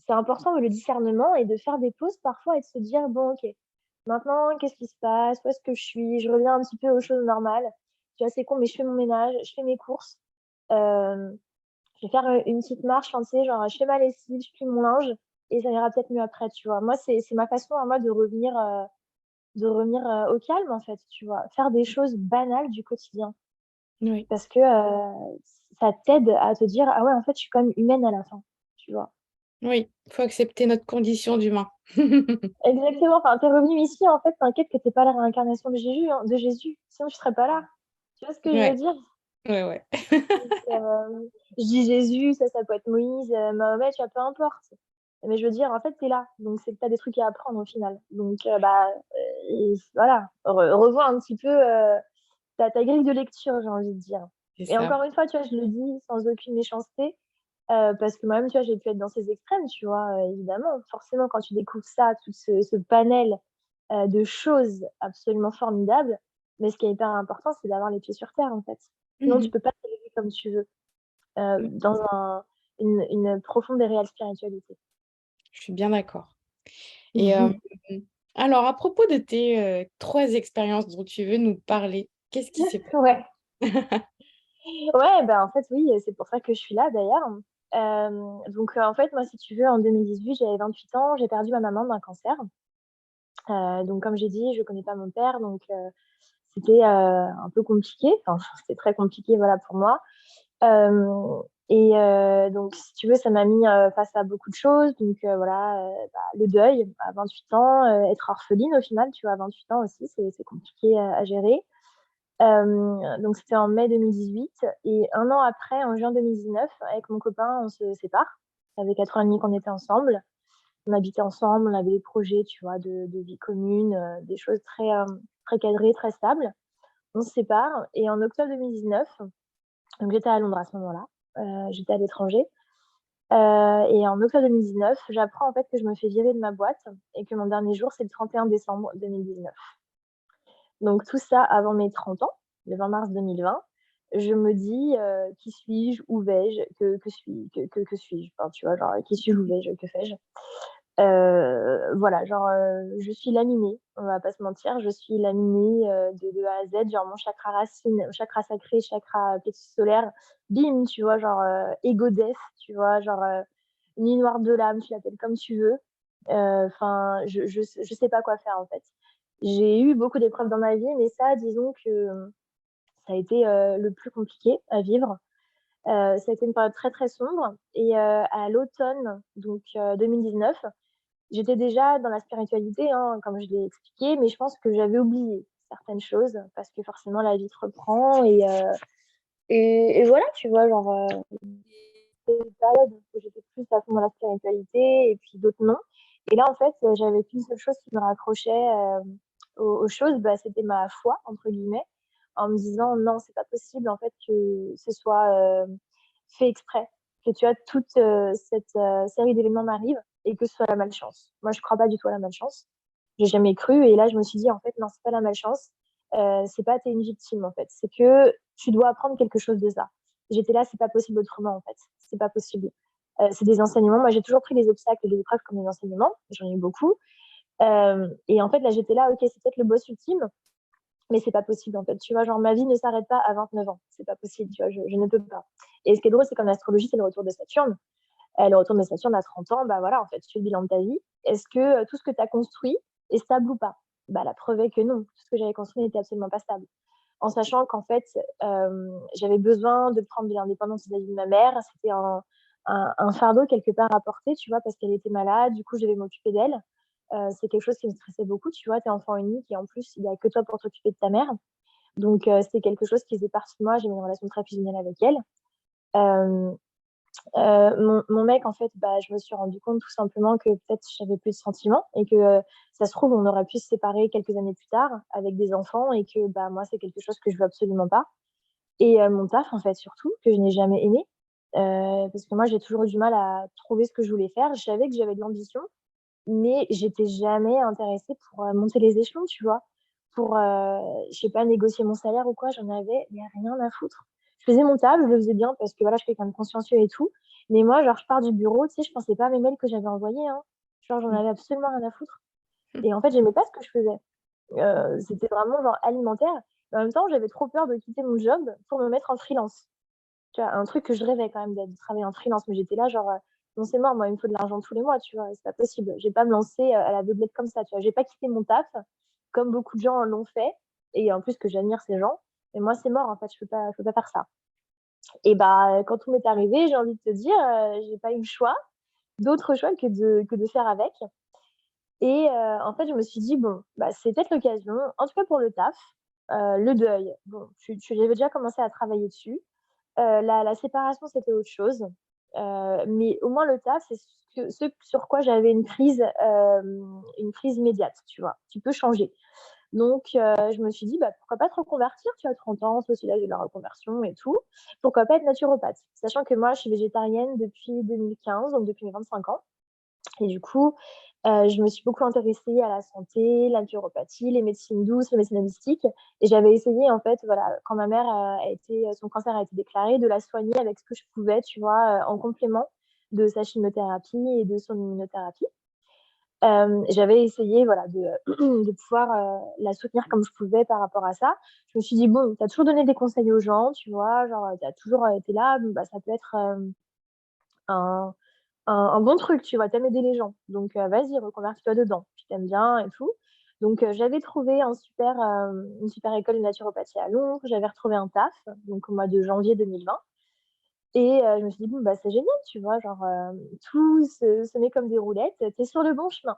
c'est important le discernement et de faire des pauses parfois et de se dire, bon, ok, maintenant, qu'est-ce qui se passe? Où est-ce que je suis? Je reviens un petit peu aux choses normales. Tu vois, c'est con, mais je fais mon ménage, je fais mes courses. Euh, je vais faire une petite marche, enfin, tu sais, genre, je fais ma lessive, je plie mon linge et ça ira peut-être mieux après, tu vois. Moi, c'est ma façon à moi de revenir au calme, en fait, tu vois. Faire des choses banales du quotidien. Oui. Parce que ça t'aide à te dire, ah ouais, en fait, je suis quand même humaine à la fin, tu vois. Oui, il faut accepter notre condition d'humain. Exactement. Enfin, t'es revenu ici, en fait, t'inquiète que t'es pas la réincarnation de Jésus, hein, de Jésus. Sinon, je serais pas là. Tu vois ce que je veux Ouais, dire? ouais, ouais. Donc, je dis Jésus, ça peut être Moïse, Mahomet, tu vois, peu importe. Mais je veux dire, en fait, t'es là. Donc, c'est que t'as des trucs à apprendre au final. Donc, voilà. Revois un petit peu ta grille de lecture, j'ai envie de dire. C'est Et ça. encore une fois, tu vois, je le dis sans aucune méchanceté. Parce que moi-même, tu vois, j'ai pu être dans ces extrêmes, tu vois, évidemment. Forcément, quand tu découvres ça, tout ce panel de choses absolument formidables, mais ce qui est hyper important, c'est d'avoir les pieds sur terre, en fait. Sinon, tu Mhm. peux pas t'élever comme tu veux dans une profonde et réelle spiritualité. Je suis bien d'accord. Et alors, à propos de tes trois expériences dont tu veux nous parler, qu'est-ce qui s'est passé? Ouais. Ouais, ben en fait, oui, c'est pour ça que je suis là d'ailleurs. Donc, en fait, moi, si tu veux, en 2018, j'avais 28 ans, j'ai perdu ma maman d'un cancer. Donc, comme j'ai dit, je connais pas mon père, donc c'était un peu compliqué. Enfin, c'était très compliqué, voilà, pour moi. Donc, si tu veux, ça m'a mis face à beaucoup de choses. Donc, voilà, le deuil à 28 ans, être orpheline au final, tu vois, à 28 ans aussi, c'est compliqué à gérer. Donc, c'était en mai 2018. Et un an après, en juin 2019, avec mon copain, on se sépare. Ça fait 4 ans et demi qu'on était ensemble. On habitait ensemble, on avait des projets, tu vois, de vie commune, des choses très cadrées, très stables. On se sépare. Et en octobre 2019, donc j'étais à Londres à ce moment-là, j'étais à l'étranger. Et en octobre 2019, j'apprends en fait que je me fais virer de ma boîte et que mon dernier jour, c'est le 31 décembre 2019. Donc tout ça avant mes 30 ans, le 20 mars 2020. je me dis, «Qui suis-je? Où vais-je? Que suis-je?» Enfin, tu vois? Genre, «Qui suis-je? Où vais-je? Que fais-je?» Voilà, genre, je suis l'animée, on va pas se mentir, je suis l'animée, de A à Z, genre mon chakra racine, chakra sacré, chakra plexus solaire, bim, tu vois? Genre, ego death, tu vois? Genre, nuit noire de l'âme, tu l'appelles comme tu veux. Enfin, je sais pas quoi faire, en fait. J'ai eu beaucoup d'épreuves dans ma vie, mais ça, disons que, ça a été, le plus compliqué à vivre. Ça a été une période très, très sombre et à l'automne, donc 2019, j'étais déjà dans la spiritualité, hein, comme je l'ai expliqué, mais je pense que j'avais oublié certaines choses parce que forcément la vie te reprend et voilà, tu vois? Genre, c'était une période où j'étais plus à fond dans la spiritualité et puis d'autres non. Et là, en fait, j'avais qu'une seule chose qui me raccrochait, aux choses, bah, c'était «ma foi» entre guillemets, en me disant: «Non, c'est pas possible en fait que ce soit, fait exprès, que tu as toute, cette, série d'événements m'arrive et que ce soit la malchance». Moi, je crois pas du tout à la malchance. J'ai jamais cru et là, je me suis dit: «En fait, non, c'est pas la malchance, c'est pas tu es une victime, en fait, c'est que tu dois apprendre quelque chose de ça». J'étais là: «C'est pas possible autrement, en fait, c'est pas possible». C'est des enseignements. Moi, j'ai toujours pris les obstacles et les épreuves comme des enseignements, j'en ai eu beaucoup. Et en fait, là, j'étais là: «OK, c'est peut-être le boss ultime, mais c'est pas possible, en fait». Tu vois? Genre, ma vie ne s'arrête pas à 29 ans, c'est pas possible, tu vois? Je ne peux pas. Et ce qui est drôle, c'est qu'en astrologie, c'est le retour de Saturne. Le retour de Saturne à 30 ans, bah, voilà, en fait, tu fais le bilan de ta vie. Est-ce que, tout ce que tu as construit est stable ou pas? Bah, la preuve est que non, tout ce que j'avais construit n'était absolument pas stable. En sachant qu'en fait, j'avais besoin de prendre de l'indépendance vis-à-vis de ma mère. C'était un fardeau quelque part à porter, tu vois? Parce qu'elle était malade, du coup, je devais m'occuper d'elle. C'est quelque chose qui me stressait beaucoup, tu vois? Tu es enfant unique et en plus, il y a que toi pour t'occuper de ta mère. Donc c'était quelque chose qui faisait partie de moi. J'avais une relation très fusionnelle avec elle. Hem mon mec, en fait, bah, je me suis rendu compte tout simplement que peut-être j'avais plus de sentiments et que, ça se trouve, on aurait pu se séparer quelques années plus tard avec des enfants et que, bah, moi, c'est quelque chose que je veux absolument pas. Et mon taf, en fait, surtout, que je n'ai jamais aimé, parce que moi, j'ai toujours eu du mal à trouver ce que je voulais faire. Je savais que j'avais de l'ambition, mais j'étais jamais intéressée pour, monter les échelons, tu vois? Pour, je sais pas, négocier mon salaire ou quoi, j'en avais mais rien à foutre. Je faisais mon taf, je le faisais bien parce que voilà, je suis quelqu'un de consciencieux et tout, mais moi, genre, je pars du bureau, tu sais, je pensais pas à mes mails que j'avais envoyés, hein. Genre, j'en avais absolument rien à foutre et en fait, j'aimais pas ce que je faisais. C'était vraiment genre alimentaire. Mais en même temps, j'avais trop peur de quitter mon job pour me mettre en freelance. Tu vois? Un truc que je rêvais quand même de travailler en freelance, mais j'étais là genre, «Non, c'est mort, moi, il me faut de l'argent tous les mois», tu vois? C'est pas possible. Je vais pas me lancer, à l'aveuglette comme ça, tu vois? Je vais pas quitter mon taf, comme beaucoup de gens l'ont fait et en plus que j'admire ces gens. Mais moi, c'est mort, en fait, je peux pas faire ça. Et bah, quand tout m'est arrivé, j'ai envie de te dire, j'ai pas eu le choix, d'autre choix que de faire avec. Et en fait, je me suis dit: «Bon, bah, c'est peut-être l'occasion», en tout cas pour le taf, le deuil, bon, j'avais déjà commencé à travailler dessus. La séparation, c'était autre chose, mais au moins le taf, c'est ce sur quoi j'avais une prise immédiate, tu vois? Qui peut changer. Donc je me suis dit: «Bah, pourquoi pas te reconvertir?» Tu as 30 ans, c'est aussi l'âge de la reconversion et tout. Pourquoi pas être naturopathe? Sachant que moi, je suis végétarienne depuis 2015, donc depuis mes 25 ans. Et du coup, je me suis beaucoup intéressée à la santé, la naturopathie, les médecines douces, les médecines holistiques et j'avais essayé en fait, voilà, quand ma mère, son cancer a été déclaré, de la soigner avec ce que je pouvais, tu vois, en complément de sa chimiothérapie et de son immunothérapie. J'avais essayé, voilà, de, de pouvoir, la soutenir comme je pouvais par rapport à ça. Je me suis dit: «Bon, tu as toujours donné des conseils aux gens, tu vois? Genre, tu as toujours, été là, bon, bah, ça peut être, un un bon truc, tu vois? Tu aimes aider les gens, donc vas-y, reconvertis-toi dedans. Tu t'aimes bien et tout. Donc j'avais trouvé une super école de naturopathie à Londres, j'avais retrouvé un taf, donc au mois de janvier 2020 et je me suis dit: «Bon, bah, c'est génial», tu vois? Genre, tout se met comme des roulettes, tu es sur le bon chemin,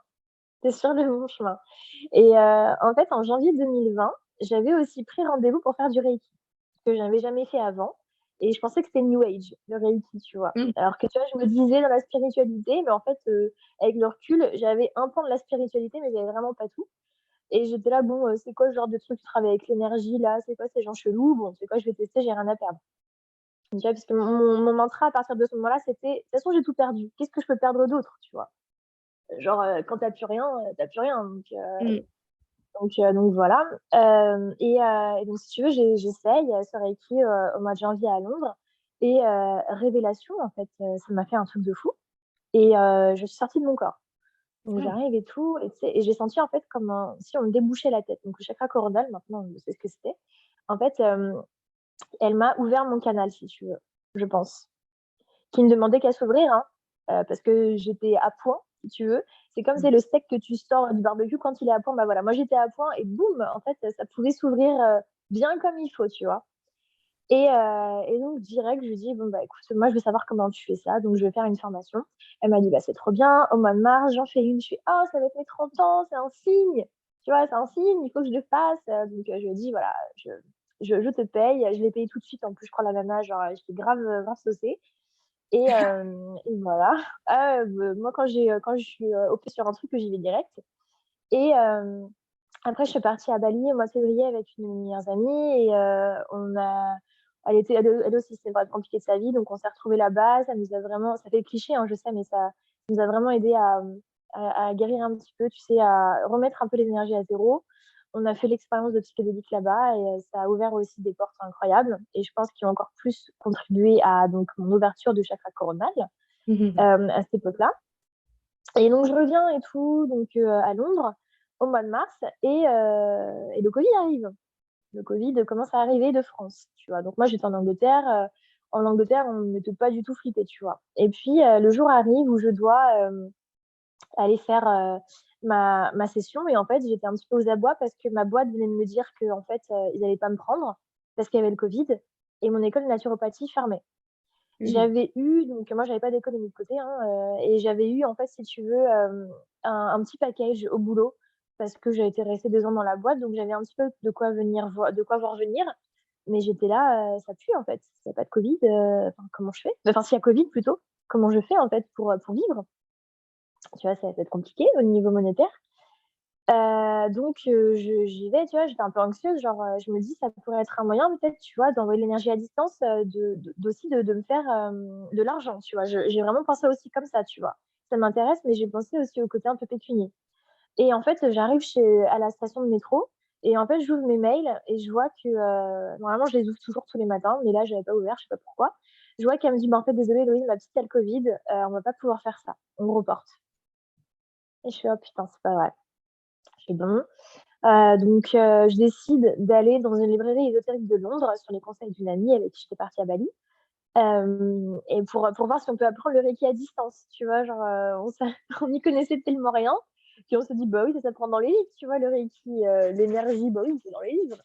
tu es sur le bon chemin et en fait, en janvier 2020, j'avais aussi pris rendez-vous pour faire du reiki que je n'avais jamais fait avant et je pensais que c'était new age, le reiki, tu vois? Mmh. Alors que, tu vois, je me disais dans la spiritualité, mais en fait, avec le recul, j'avais un pan de la spiritualité, mais j'avais vraiment pas tout et j'étais là: «Bon, c'est quoi ce genre de truc? Tu travailles avec l'énergie là? C'est quoi ces gens chelous? Bon, c'est quoi? Je vais tester, j'ai rien à perdre». Tu vois? Parce que mon mantra à partir de ce moment-là, c'était: «De toute façon, j'ai tout perdu. Qu'est-ce que je peux perdre d'autre?» Tu vois? Genre, quand tu as plus rien, donc Mmh. Donc voilà. Et donc, si tu veux, j'essaye ce Reiki au mois de janvier à Londres. Et révélation, en fait, ça m'a fait un truc de fou. Et je suis sortie de mon corps. Donc Ah, j'arrive et tout, et, tu sais, et j'ai senti en fait comme si on me débouchait la tête. Donc le chakra coronal, maintenant, je sais ce que c'était. En fait, elle m'a ouvert mon canal, si tu veux, je pense. Qui ne demandait qu'à s'ouvrir, hein, parce que j'étais à point, si tu veux. C'est comme c'est le steak que tu sors du barbecue quand il est à point. Bah voilà, moi j'étais à point et boum, en fait, ça pouvait s'ouvrir bien comme il faut, tu vois. Et donc, direct, je lui dis, bon, bah, écoute, moi, je veux savoir comment tu fais ça, donc je vais faire une formation. Elle m'a dit, bah, c'est trop bien, au mois de mars, j'en fais une. Je fais, oh, ça va être mes 30 ans, c'est un signe. Tu vois, c'est un signe, il faut que je le fasse. Donc, je lui ai dit, voilà, je te paye. Je l'ai payé tout de suite. En plus, je crois, la nana, genre, j'étais grave, grave saucée. Et voilà. Moi, quand je suis OP sur un truc, j'y vais direct. Et après, je suis partie à Bali au mois de février avec une de mes meilleures amies. Et elle aussi, c'était une période compliquée de sa vie. Donc, on s'est retrouvés là-bas. Ça nous a vraiment, ça fait cliché, hein, je sais, mais ça nous a vraiment aidé à guérir un petit peu, tu sais, à remettre un peu les énergies à zéro. On a fait l'expérience de psychédélique là-bas et ça a ouvert aussi des portes incroyables. Et je pense qu'ils ont encore plus contribué à donc, mon ouverture du chakra coronal à cette époque-là. Et donc, je reviens et tout, donc à Londres au mois de mars, et le Covid arrive. Le Covid commence à arriver de France, tu vois. Donc, moi, j'étais en Angleterre. En Angleterre, on n'était pas du tout flippé, tu vois. Et puis, le jour arrive où je dois aller faire ma session. Et en fait, j'étais un petit peu aux abois parce que ma boîte venait de me dire qu'en fait, ils n'allaient pas me prendre parce qu'il y avait le Covid. Et mon école de naturopathie fermait. mhm. J'avais eu, donc moi j'avais pas d'économie de côté, hein, et j'avais eu en fait, si tu veux, un petit package au boulot parce que j'ai été restée 2 ans dans la boîte, donc j'avais un petit peu de quoi voir venir. Mais j'étais là, ça pue en fait. S'il n'y a pas de Covid, enfin, comment je fais? Enfin, s'il y a Covid plutôt, comment je fais en fait pour vivre? Tu vois, ça va être compliqué au niveau monétaire. Donc j'y vais, tu vois, j'étais un peu anxieuse, genre, je me dis: «Ça pourrait être un moyen peut-être, tu vois, d'envoyer de l'énergie à distance, d'aussi de me faire, de l'argent», tu vois? J'ai vraiment pensé aussi comme ça, tu vois? Ça m'intéresse, mais j'ai pensé aussi au côté un peu pécunier. Et en fait, j'arrive à la station de métro et en fait, j'ouvre mes mails et je vois que, normalement, je les ouvre toujours tous les matins, mais là, j'avais pas ouvert, je sais pas pourquoi. Je vois qu'elle me dit: «Bah, en fait, désolée Héloïse, ma petite a le Covid, on va pas pouvoir faire ça, on reporte». Et je fais: «Oh putain, c'est pas vrai». Je fais: «Bon». Donc je décide d'aller dans une librairie ésotérique de Londres sur les conseils d'une amie avec qui j'étais partie à Bali, et pour voir si on peut apprendre le reiki à distance, tu vois? Genre, on n'y connaissait tellement rien, puis on se dit: «Bah oui, ça s'apprend dans les livres», tu vois? Le reiki, l'énergie, bah oui, c'est dans les livres.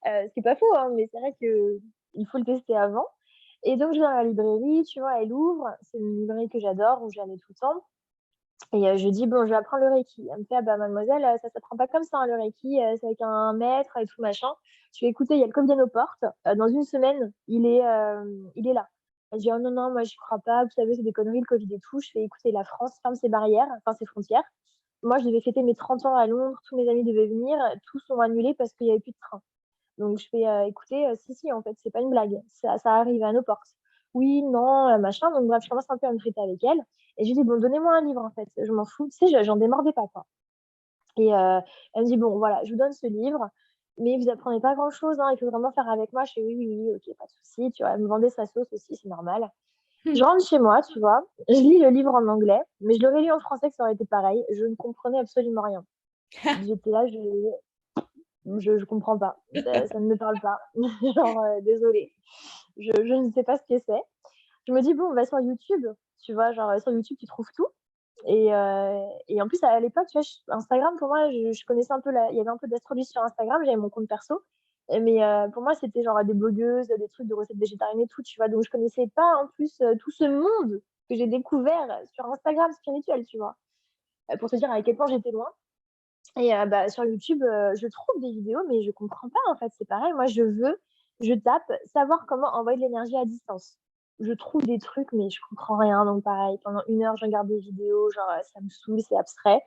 Ce qui est pas faux, hein, mais c'est vrai qu'il faut le tester avant. Et donc je vais dans la librairie, tu vois? Elle ouvre, c'est une librairie que j'adore, où j'allais tout le temps. Et je dis: «Bon, je vais apprendre le reiki». Elle me fait: «Ah bah mademoiselle, ça s'apprend pas comme ça, hein, le reiki, c'est avec un maître et tout machin». Je fais: «Écoutez, il y a le Covid aux portes, dans une semaine, il est là». Elle dit: «Oh non, non, moi j'y crois pas, vous savez, c'est des conneries le Covid et tout». Je fais: «Écoutez, la France ferme ses barrières, enfin ses frontières». Moi, je devais fêter mes 30 ans à Londres, tous mes amis devaient venir, tous sont annulés parce qu'il y avait plus de train. Donc je fais: «Écoutez, si, si, en fait, c'est pas une blague, ça arrive à nos portes». «Oui, non, machin», donc bref, je commence un peu à me friter avec elle et je lui dis: «Bon, donnez-moi un livre, en fait, je m'en fous». Tu sais, j'en démordais pas, quoi. Et elle me dit: «Bon, voilà, je vous donne ce livre, mais vous apprenez pas grand-chose, hein, il faut vraiment faire avec moi». Je fais: «Oui, oui, oui, OK, pas de souci», tu vois? Elle me vendait sa sauce aussi, c'est normal. Je rentre chez moi, tu vois? Je lis le livre en anglais, mais je l'aurais lu en français que ça aurait été pareil. Je ne comprenais absolument rien. J'étais là, je comprends pas. Ça ne me parle pas. Genre, désolée. Je ne sais pas ce que c'est. Je me dis: «Bon, on va sur YouTube», tu vois? Genre, sur YouTube, tu trouves tout. Et en plus, à l'époque, tu vois, Instagram, pour moi, je connaissais un peu il y avait un peu d'astrologie sur Instagram, j'avais mon compte perso. Mais pour moi, c'était genre des blogueuses, des trucs de recettes végétariennes et tout, tu vois? Donc je connaissais pas en plus, tout ce monde que j'ai découvert sur Instagram spirituel, tu vois? Pour te dire à quel point j'étais loin. Et bah, sur YouTube, je trouve des vidéos, mais je comprends pas, en fait. C'est pareil, moi, je tape «savoir comment envoyer de l'énergie à distance». Je trouve des trucs, mais je comprends rien, donc pareil, pendant 1 heure, je regarde des vidéos, genre, ça me saoule, c'est abstrait.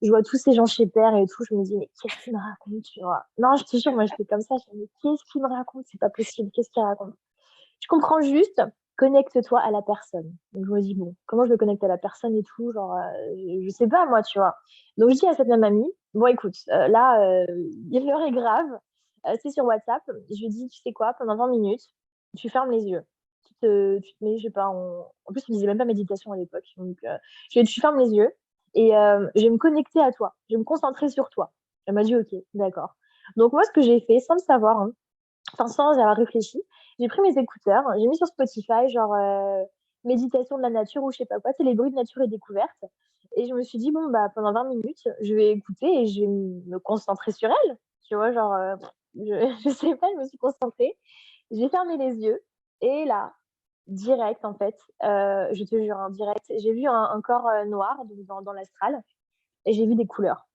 Je vois tous ces gens chez Père et tout, je me dis: «Mais qu'est-ce qu'il me raconte?» tu vois? Non, je te jure, moi, j'étais comme ça, je me dis: «Mais qu'est-ce qu'il me raconte? C'est pas possible, qu'est-ce qu'il raconte?» Je comprends juste, connecte-toi à la personne. Donc je me dis, bon, comment je me connecte à la personne et tout, genre, je sais pas moi, tu vois. Donc je dis à cette même amie, bon écoute, là, l'heure est grave, c'est sur WhatsApp, je lui dis, tu sais quoi, pendant 20 minutes, tu fermes les yeux. Tu te mets, je sais pas, en plus, on disait même pas méditation à l'époque. Donc, tu fermes les yeux et je vais me connecter à toi. Je vais me concentrer sur toi. Elle m'a dit, ok, d'accord. Donc, moi, ce que j'ai fait, sans le savoir, hein, enfin, sans avoir réfléchi, j'ai pris mes écouteurs, j'ai mis sur Spotify, genre, méditation de la nature ou je sais pas quoi, c'est les bruits de nature et découverte. Et je me suis dit, bon, bah, pendant 20 minutes, je vais écouter et je vais me concentrer sur elle. Tu vois, genre, je sais pas, je me suis concentrée. J'ai fermé les yeux et là, direct en fait, je te jure, en direct, j'ai vu un corps, noir donc dans l'astral et j'ai vu des couleurs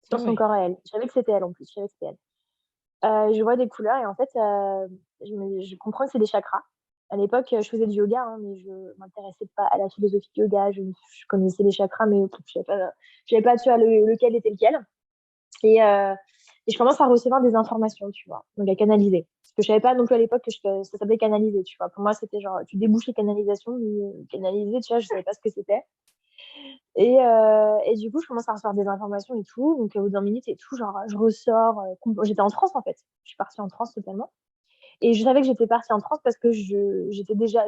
sur Ah son ouais. corps à elle. Je savais que c'était elle en plus, je savais que c'était elle. Je vois des couleurs et en fait, je comprends que c'est des chakras. À l'époque, je faisais du yoga, hein, mais je m'intéressais pas à la philosophie du yoga. Je connaissais les chakras, mais je savais pas, tu vois, lequel était lequel. Et, euh, et je commence à recevoir des informations, tu vois, donc à canaliser. Parce que je savais pas non plus à l'époque que ça s'appelait canaliser, tu vois. Pour moi, c'était genre, tu débouches les canalisations, mais canaliser, tu vois, je savais pas ce que c'était. Et du coup, je commence à recevoir des informations et tout. Donc, au bout d'un minute et tout, genre, je ressors. J'étais en transe, en fait. Je suis partie en transe totalement. Et je savais que j'étais partie en transe parce que je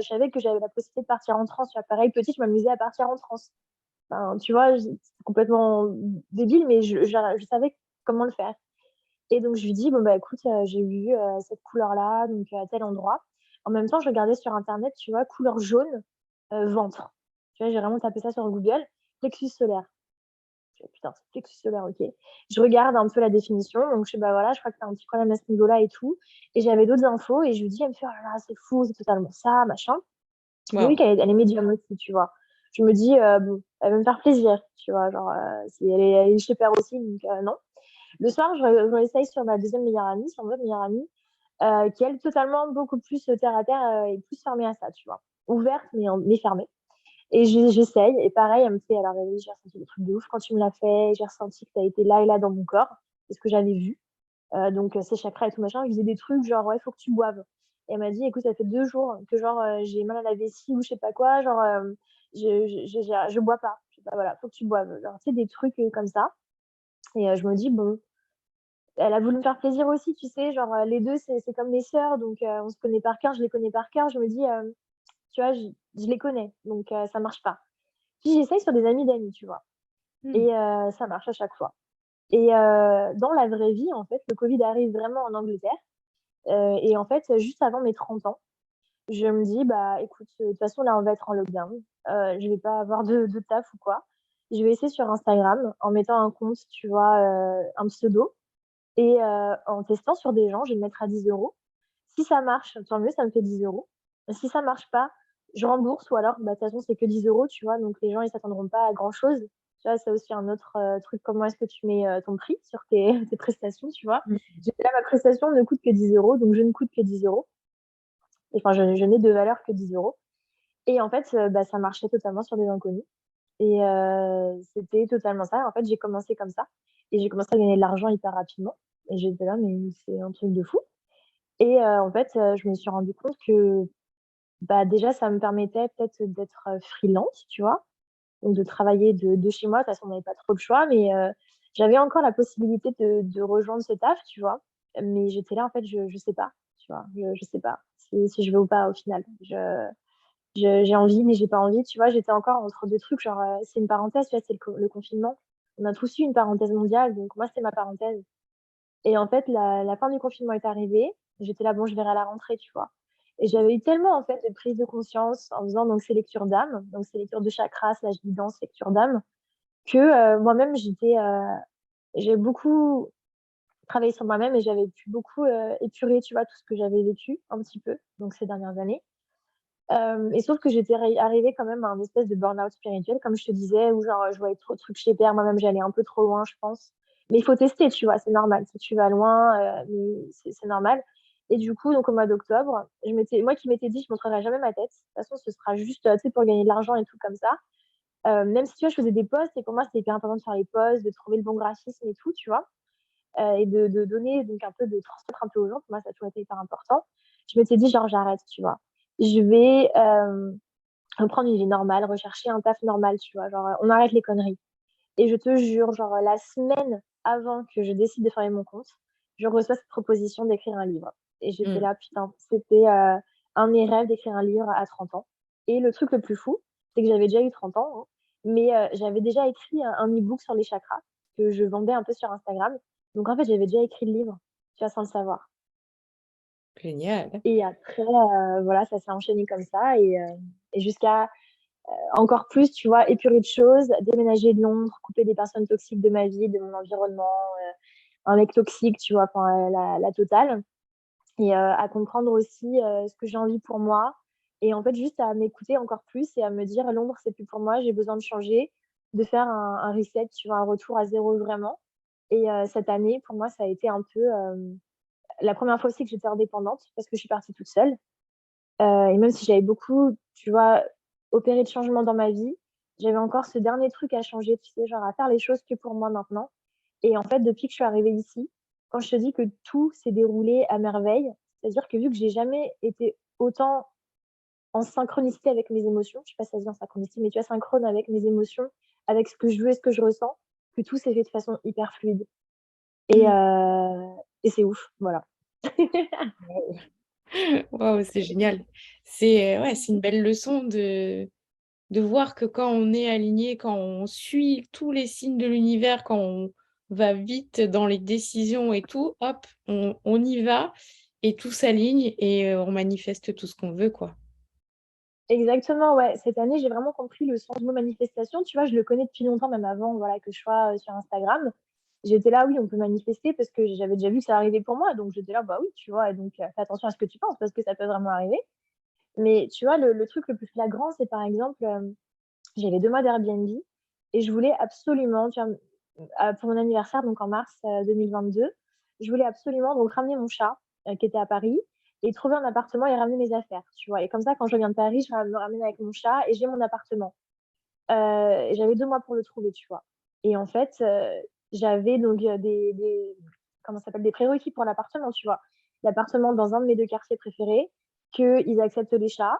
savais que j'avais la possibilité de partir en transe. Tu vois, pareil, petite, je m'amusais à partir en transe. Enfin, tu vois, c'est complètement débile, mais je savais comment le faire. Et donc, je lui dis, bon, bah, écoute, j'ai vu cette couleur-là, donc à tel endroit. En même temps, je regardais sur Internet, tu vois, couleur jaune, ventre. Tu vois, j'ai vraiment tapé ça sur Google, plexus solaire. Je fais, putain, c'est plexus solaire, ok. Je regarde un peu la définition, donc je sais, bah voilà, je crois que t'as un petit problème à ce niveau-là et tout. Et j'avais d'autres infos, et je lui dis, elle me fait, oh là là, c'est fou, c'est totalement ça, machin. J'ai vu Waouh. qu'elle est médium aussi, tu vois. Je me dis, bon, elle va me faire plaisir, tu vois, genre, si elle est chez Père aussi, donc non. Le soir, je réessaye sur ma deuxième meilleure amie, sur ma meilleure amie, qui elle, totalement beaucoup plus terre à terre et plus fermée à ça, tu vois. Ouverte, mais fermée. Et j'essaye, et pareil, elle me fait, alors oui, j'ai ressenti des trucs de ouf quand tu me l'as fait, j'ai ressenti que tu as été là et là dans mon corps, c'est ce que j'avais vu. Donc, ces chakras et tout machin, je faisais des trucs genre, ouais, faut que tu boives. Et elle m'a dit, écoute, ça fait 2 jours que genre, j'ai mal à la vessie ou je sais pas quoi, genre, je bois pas. Je sais pas, voilà, faut que tu boives. Genre, tu sais, des trucs comme ça. Et je me dis, bon, elle a voulu me faire plaisir aussi, tu sais, genre les deux, c'est comme mes sœurs, donc on se connaît par cœur, je les connais par cœur. Je me dis, tu vois, je les connais, donc ça marche pas. Puis j'essaye sur des amis d'amis, tu vois, Mmh. et ça marche à chaque fois. Et dans la vraie vie, en fait, le Covid arrive vraiment en Angleterre, et en fait, juste avant mes 30 ans, je me dis, bah écoute, de toute façon, là, on va être en lockdown, je vais pas avoir de taf ou quoi. Je vais essayer sur Instagram en mettant un compte, tu vois, un pseudo, et en testant sur des gens, je vais le mettre à 10 euros. Si ça marche, tant mieux, ça me fait 10 euros. Si ça marche pas, je rembourse ou alors, bah, de toute façon, c'est que 10 euros, tu vois, donc les gens, ils s'attendront pas à grand-chose. Tu vois, c'est aussi un autre truc, comment est-ce que tu mets ton prix sur tes prestations, tu vois. Mmh. Là, ma prestation ne coûte que 10 euros, donc je ne coûte que 10 euros. Enfin, je n'ai de valeur que 10 euros. Et en fait, bah, ça marchait totalement sur des inconnus. Et c'était totalement ça. En fait, j'ai commencé comme ça. Et j'ai commencé à gagner de l'argent hyper rapidement. Et j'étais là, mais c'est un truc de fou. Et en fait, je me suis rendu compte que, bah, déjà, ça me permettait peut-être d'être, freelance, tu vois? Donc de travailler de chez moi. De toute façon, on n'avait pas trop le choix, mais j'avais encore la possibilité de rejoindre ce taf, tu vois? Mais j'étais là, en fait, je sais pas, tu vois? Je sais pas si je veux ou pas au final. J'ai envie, mais j'ai pas envie, tu vois? J'étais encore entre 2 trucs, genre, c'est une parenthèse, tu vois? C'est le confinement. On a tous eu une parenthèse mondiale, donc moi, c'était ma parenthèse. Et en fait, la fin du confinement est arrivée. J'étais là: «Bon, je verrai à la rentrée», tu vois? Et j'avais eu tellement, en fait, de prise de conscience en faisant donc ces lectures d'âme, donc ces lectures de chakras slash guidance, lecture d'âme, que, moi-même, j'ai beaucoup travaillé sur moi-même et j'avais pu beaucoup, épurer, tu vois, tout ce que j'avais vécu un petit peu, donc ces dernières années. Et sauf que j'étais arrivée quand même à un espèce de burn-out spirituel, comme je te disais, où genre, je voyais trop de trucs chez Père, moi-même j'allais un peu trop loin, je pense. Mais il faut tester, tu vois, c'est normal. Si tu vas loin, mais c'est normal. Et du coup, donc au mois d'octobre, moi qui m'étais dit, je montrerai jamais ma tête. De toute façon, ce sera juste, tu sais, pour gagner de l'argent et tout comme ça. Même si tu vois, je faisais des posts et pour moi, c'était hyper important de faire les posts, de trouver le bon graphisme et tout, tu vois. Et de donner, donc un peu, de transmettre un peu aux gens. Pour moi, ça a toujours été hyper important. Je m'étais dit, genre, j'arrête, tu vois. je vais reprendre une vie normale, rechercher un taf normal, tu vois. Genre, on arrête les conneries. Et je te jure, genre, la semaine avant que je décide de fermer mon compte, je reçois cette proposition d'écrire un livre. Et j'étais Mmh. là, putain, c'était un de mes rêves d'écrire un livre à 30 ans. Et le truc le plus fou, c'est que j'avais déjà eu 30 ans, hein, mais j'avais déjà écrit un e-book sur les chakras que je vendais un peu sur Instagram. Donc en fait, j'avais déjà écrit le livre, tu vois, sans le savoir. Génial. Et après, voilà, ça s'est enchaîné comme ça et jusqu'à encore plus, tu vois, épurer de choses, déménager de Londres, couper des personnes toxiques de ma vie, de mon environnement, un mec toxique, tu vois, enfin, la totale. Et à comprendre aussi ce que j'ai envie pour moi. Et en fait, juste à m'écouter encore plus et à me dire, Londres, c'est plus pour moi, j'ai besoin de changer, de faire un reset, tu vois, un retour à zéro vraiment. Et cette année, pour moi, ça a été un peu la première fois aussi que j'étais indépendante parce que je suis partie toute seule. Et même si j'avais beaucoup, tu vois, opéré de changements dans ma vie, j'avais encore ce dernier truc à changer, tu sais, genre à faire les choses que pour moi maintenant. Et en fait, depuis que je suis arrivée ici, quand je te dis que tout s'est déroulé à merveille, c'est-à-dire que vu que j'ai jamais été autant en synchronicité avec mes émotions, je sais pas si ça se dit en synchronicité, mais tu vois, synchrone avec mes émotions, avec ce que je veux et ce que je ressens, que tout s'est fait de façon hyper fluide. Et, Mmh. euh, et c'est ouf, voilà. Waouh. Waouh, c'est génial. C'est ouais, c'est une belle leçon de voir que quand on est aligné, quand on suit tous les signes de l'univers, quand on va vite dans les décisions et tout, hop, on y va et tout s'aligne et on manifeste tout ce qu'on veut, quoi. Exactement, ouais. Cette année, j'ai vraiment compris le sens du mot manifestation. Tu vois, je le connais depuis longtemps, même avant, voilà, que je sois sur Instagram. J'étais là, oui, on peut manifester parce que j'avais déjà vu que ça arrivait pour moi. Donc, j'étais là, bah oui, tu vois, et donc fais attention à ce que tu penses parce que ça peut vraiment arriver. Mais tu vois, le truc le plus flagrant, c'est par exemple, j'avais 2 mois d'Airbnb et je voulais absolument, tu vois, pour mon anniversaire, donc en mars 2022, je voulais absolument donc ramener mon chat qui était à Paris et trouver un appartement et ramener mes affaires, tu vois. Et comme ça, quand je reviens de Paris, je me ramène avec mon chat et j'ai mon appartement. Et j'avais 2 mois pour le trouver, tu vois. Et en fait, j'avais donc comment ça s'appelle, des prérequis pour l'appartement, tu vois. L'appartement dans un de mes deux quartiers préférés, qu'ils acceptent les chats,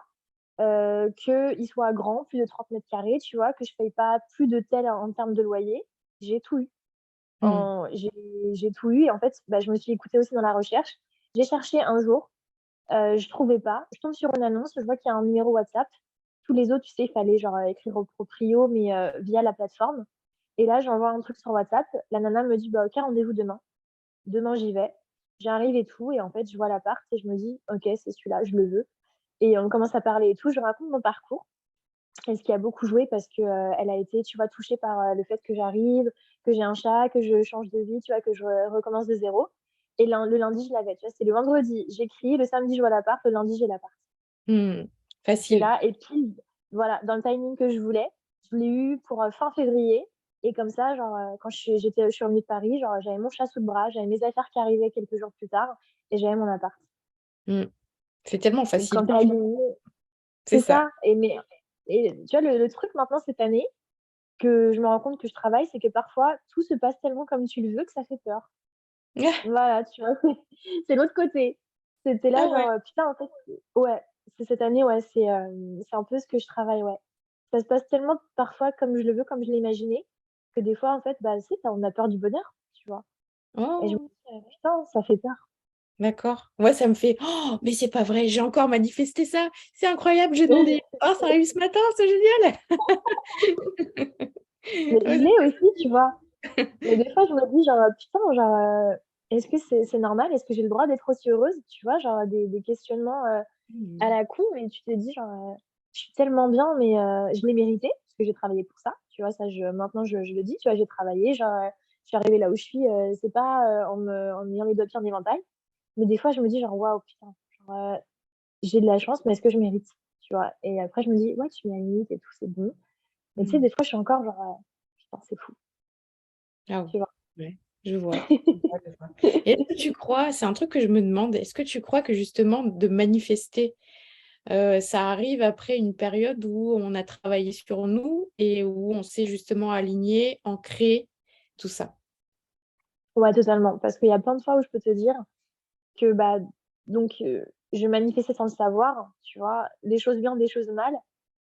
qu'il soit grand, plus de 30 mètres carrés, tu vois, que je paye pas plus de tel en termes de loyer. J'ai tout eu. Mmh. J'ai tout eu et en fait, bah, je me suis écoutée aussi dans la recherche. J'ai cherché un jour, je trouvais pas. Je tombe sur une annonce, je vois qu'il y a un numéro WhatsApp. Tous les autres, tu sais, il fallait genre écrire au proprio, mais via la plateforme. Et là, j'envoie un truc sur WhatsApp. La nana me dit, bah, ok, rendez-vous demain. Demain, j'y vais. J'arrive et tout. Et en fait, je vois l'appart et je me dis, ok, c'est celui-là, je le veux. Et on commence à parler et tout. Je raconte mon parcours. Et ce qui a beaucoup joué parce que elle a été, tu vois, touchée par le fait que j'arrive, que j'ai un chat, que je change de vie, tu vois, que je recommence de zéro. Et le lundi, je l'avais, tu vois, c'est le vendredi, j'écris, le samedi, je vois l'appart, le lundi, j'ai l'appart. Mmh. C'est Facile. là, et puis, voilà, dans le timing que je voulais, je l'ai eu pour fin février. Et comme ça, genre, quand je suis revenue de Paris, genre, j'avais mon chat sous le bras, j'avais mes affaires qui arrivaient quelques jours plus tard, et j'avais mon appart. Mmh. C'est tellement Donc, facile quand t'es parfois. aligné, C'est c'est ça. ça. Et tu vois, le truc maintenant cette année, que je me rends compte que je travaille, c'est que parfois, tout se passe tellement comme tu le veux que ça fait peur. Ah, Voilà, tu vois? C'est l'autre côté. C'était ah là ouais. genre, putain, en fait, ouais, c'est cette année, ouais, c'est un peu ce que je travaille, ouais. Ça se passe tellement parfois comme je le veux, comme je l'ai imaginé, que des fois, en fait, bah, si, on a peur du bonheur, tu vois? Et je me Oh, dis: «Putain, ça fait peur». d'accord. Ouais, ça me fait: «Oh, mais c'est pas vrai, j'ai encore manifesté ça. C'est incroyable, j'ai demandé oh, ça arrive ce matin, c'est génial!» Mais Ouais, je ça l'ai aussi, tu vois? Mais des fois, je me dis genre, «Putain, genre, est-ce que c'est normal? Est-ce que j'ai le droit d'être aussi heureuse?» Tu vois? Genre des questionnements, à mmh. la con, mais tu te dis genre, «Je suis tellement bien, mais je l'ai mérité parce que j'ai travaillé pour ça». Tu vois? Ça, maintenant, je le dis, tu vois? J'ai travaillé, genre, je suis arrivée là où je suis, c'est pas, en ayant les 2 pieds en éventail. Mais des fois, je me dis genre: «Waouh, putain, genre, j'ai de la chance, mais est-ce que je mérite?» Tu vois? Et après, je me dis: «Ouais, tu mérites et tout, c'est bon». Mais tu sais, Mmh. des fois, je suis encore genre, «Putain, c'est fou», Ah oui, tu vois? ouais, je vois, je vois, je vois. Et est-ce que tu crois c'est un truc que je me demande, est-ce que tu crois que justement de manifester, ça arrive après une période où on a travaillé sur nous et où on s'est justement aligné, ancré, tout ça? Ouais, totalement, parce qu'il y a plein de fois où je peux te dire que, bah, Donc, je manifestais sans le savoir, tu vois? Des choses bien, des choses mal,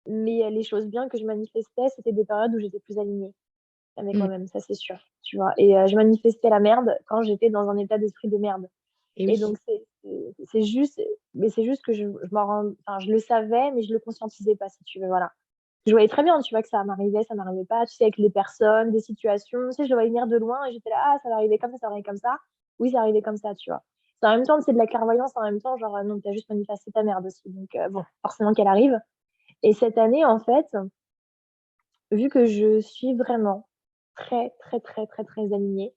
mais les choses bien que je manifestais, c'était des périodes où j'étais plus alignée avec Mmh. moi-même, ça c'est sûr, tu vois? Et je manifestais la merde quand j'étais dans un état d'esprit de merde. Et Et oui. donc c'est juste mais c'est juste que je m'en rends enfin, je le savais, mais je le conscientisais pas, si tu veux, voilà. Je voyais très bien, tu vois, que ça m'arrivait pas, tu sais, avec les personnes, des situations, tu sais, je le voyais venir de loin et j'étais là: «Ah, ça va arriver comme ça va arriver comme ça. Oui, ça va arriver comme ça», tu vois? C'est en même temps, c'est de la clairvoyance, en même temps, genre, non, tu as juste manifesté ta merde aussi, donc bon, forcément qu'elle arrive. Et cette année, en fait, vu que je suis vraiment très, très, très, très, très alignée,